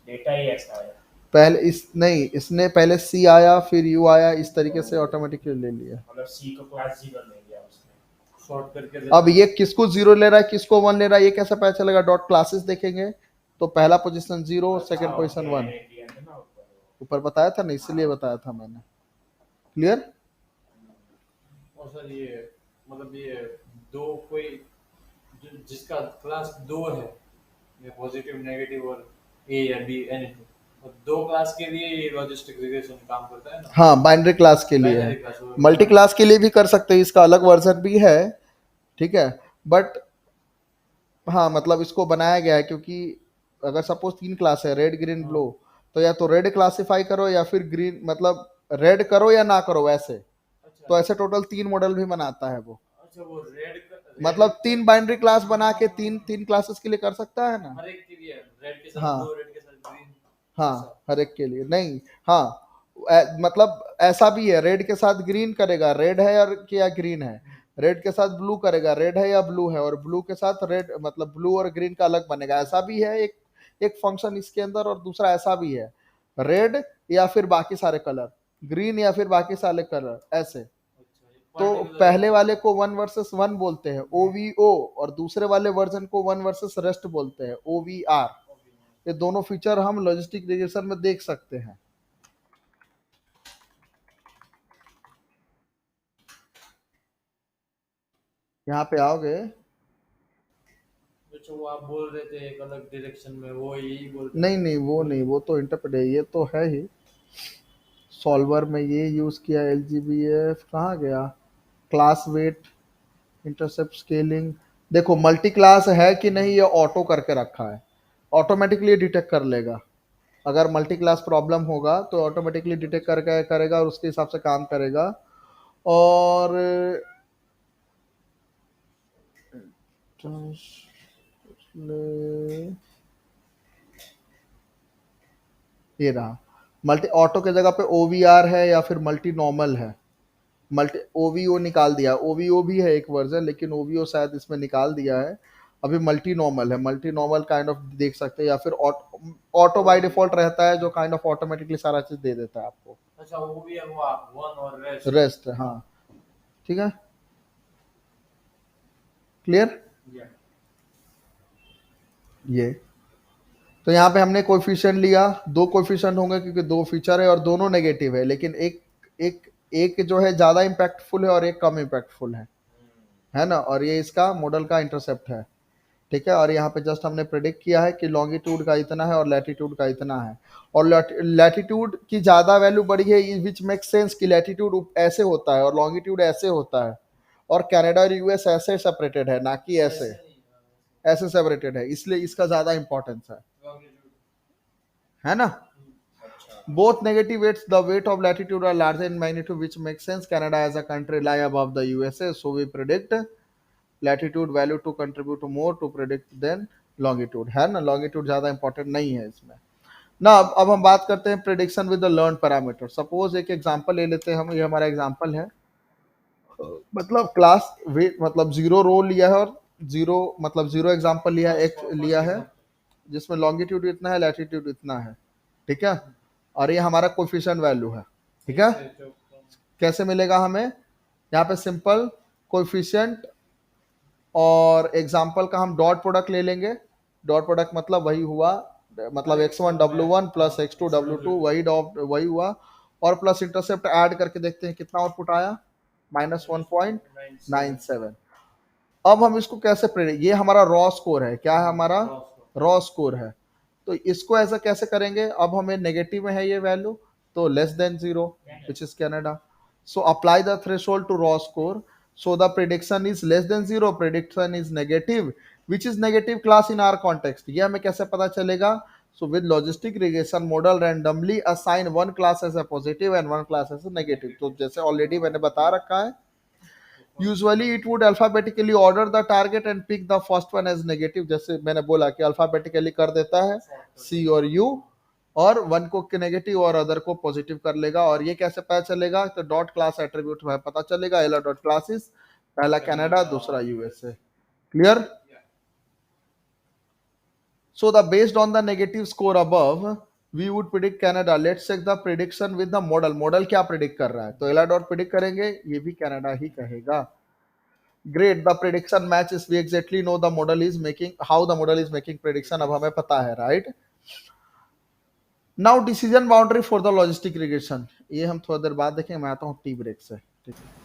डेटा ही ऐसा है। पहले इस नहीं, इसने पहले सी आया फिर यू आया, इस तरीके से ऑटोमेटिकली ले लिया। मतलब सी को क्लास 0 ले लिया उसने। शॉर्ट करके अब ये किसको 0 ले रहा है किसको 1 ले रहा है, ये कैसे पता चलेगा? डॉट क्लासेस देखेंगे तो पहला पोजीशन 0, सेकंड पोजीशन 1, ऊपर बताया था ना, इसलिए बताया था मैंने। क्लियर? और सर ये मतलब ये दो कोई जिसका क्लास 2 है, ये पॉजिटिव नेगेटिव और ए या बी एनीथिंग, और 2 क्लास के लिए ये लॉजिस्टिक रिग्रेशन काम करता है ना। हाँ, बाइनरी क्लास के लिए Binary है, class वो- मल्टी क्लास के लिए भी कर सकते हैं, इसका अलग वर्जन भी है, ठीक है। बट हाँ, मतलब इसको बनाया गया है क्योंकि अगर सपोज 3 क्लास है, रेड ग्रीन ब्लू, तो या तो रेड क्लासिफाई करो या फिर ग्रीन, मतलब रेड करो या ना करो वैसे। अच्छा तो ऐसे टोटल 3 मॉडल भी बनाता है वो, अच्छा, वो रेड मतलब 3 बाइनरी क्लास बना के 3 क्लासेस के लिए कर सकता है ना। हर एक के लिए रेड के साथ हाँ। ब्लू, रेड के साथ ग्रीन। हाँ, हर एक के लिए नहीं। हाँ, मतलब ऐसा भी है, रेड के साथ ग्रीन करेगा, रेड है और या ग्रीन है, रेड के साथ ब्लू करेगा, रेड है या ब्लू है, और ब्लू के साथ रेड, मतलब ब्लू और ग्रीन का अलग बनेगा। ऐसा भी है एक एक फंक्शन इसके अंदर, और दूसरा ऐसा भी है, रेड या फिर बाकी सारे कलर, ग्रीन या फिर बाकी सारे कलर, ऐसे। तो पहले वाले को 1 वर्सेस 1 बोलते हैं OVO, और दूसरे वाले वर्जन को 1 वर्सेस रेस्ट बोलते हैं OVR। ये दोनों फीचर हम लॉजिस्टिक रिग्रेशन में देख सकते हैं। यहाँ पे आओगे, जो वो आप बोल रहे थे एक अलग डायरेक्शन में, वो यही बोलते नहीं नहीं वो नहीं, वो तो इंटरप्रेट है, ये तो है ही। सॉल्वर में ये यूज किया, LGBF कहाँ गया, क्लास वेट, इंटरसेप्ट स्केलिंग। देखो मल्टी क्लास है कि नहीं, ये ऑटो करके रखा है, ऑटोमेटिकली डिटेक्ट कर लेगा। अगर मल्टी क्लास प्रॉब्लम होगा तो ऑटोमेटिकली डिटेक्ट करके करेगा और उसके हिसाब से काम करेगा। और ये रहा, मल्टी ऑटो के जगह पे OVR है या फिर मल्टी नॉर्मल है। मल्टी OVO निकाल दिया, OVO भी है एक वर्जन, लेकिन OVO शायद इसमें निकाल दिया है। अभी मल्टी नॉर्मल है, मल्टी नॉर्मल काइंड ऑफ देख सकते हैं, या फिर ऑटो बाय डिफॉल्ट रहता है जो काइंड ऑफ ऑटोमेटिकली सारा चीज दे देता है आपको। अच्छा, वो भी है, वो आप 1 और रेस्ट। रेस्ट, हाँ, ठीक है, क्लियर। ये तो यहाँ पे हमने कोएफिशिएंट लिया, 2 कोएफिशिएंट होंगे क्योंकि 2 फीचर है और दोनों नेगेटिव है, लेकिन एक जो है ज्यादा इम्पैक्टफुल है और एक कम इम्पैक्टफुल है ना। और ये इसका मॉडल का इंटरसेप्ट है, ठीक है। और यहाँ पे जस्ट हमने प्रेडिक्ट किया है कि लॉन्गिट्यूड का इतना है और लैटिट्यूड का इतना है, और लैटिट्यूड की ज्यादा वैल्यू बड़ी है, विच मेक सेंस कि लैटिट्यूड ऐसे होता है और लॉन्गिट्यूड ऐसे होता है, और कनाडा और यूएस ऐसे सेपरेटेड है, ना कि ऐसे सेपरेटेड है, इसलिए इसका ज्यादा इंपॉर्टेंस है ना। Both negative weights, the weight of latitude are larger in magnitude, which makes sense. Canada as a country lie above the USA, so we predict latitude value to contribute to more to predict than longitude, है ना। longitude ज़्यादा important नहीं है इसमें ना। अब हम बात करते हैं prediction with the learned parameter। Suppose एक एग्जांपल ले लेते हैं हम, ये हमारा एग्जांपल है, मतलब क्लास वेट मतलब 0 रो लिया है और 0 मतलब 0 एग्जांपल लिया है, एक लिया है जिसमें लॉन्गिट्यूड इतना है, लैटिट्यूड इतना है, ठीक है। और ये हमारा कोफिशिएंट वैल्यू है, ठीक है। कैसे मिलेगा हमें? यहाँ पे सिंपल कोफिशिएंट और एग्जांपल का हम डॉट प्रोडक्ट ले लेंगे। डॉट प्रोडक्ट मतलब वही हुआ, मतलब x1 W1 plus x2 W2 वही हुआ, और प्लस इंटरसेप्ट ऐड करके देखते हैं कितना आउटपुट आया, -1.97। अब हम इसको कैसे प्रेडिक्ट, ये हमारा रॉ स्कोर है, क्या है हमारा रॉ स्कोर है, तो इसको ऐसा कैसे करेंगे, अब हमें नेगेटिव में है ये वैल्यू, तो less than 0 which is Canada, so apply the threshold to raw score, so the prediction is less than 0, prediction is negative, which is negative class in our context, ये हमें कैसे पता चलेगा, so with logistic regression model randomly assign one class as a positive and one class as a negative, तो जैसे ऑलरेडी मैंने बता रखा है, usually it would alphabetically order the target and pick the first one as negative, जैसे मैंने बोला कि alphabetically कर देता है C और U, और वन को नेगेटिव और अदर को पॉजिटिव कर लेगा, और ये कैसे पता चलेगा, तो डॉट क्लास एट्रीब्यूट में पता चलेगा, एला डॉट क्लासेस, पहला कनाडा दूसरा USA, clear. So the based on the negative score above we would predict Canada, let's check the prediction with the model, model क्या प्रिडिक्ट कर रहा है, तो एला डॉट प्रिडिक्ट करेंगे, ये भी कनाडा ही कहेगा, great, the prediction matches, we exactly know the model is making, how the model is making prediction, अब हमें पता है, right. Now decision boundary for the logistic regression, ये हम थोड़ा देर बाद देखेंगे, मैं आता हूँ टी ब्रेक से, ठीक है।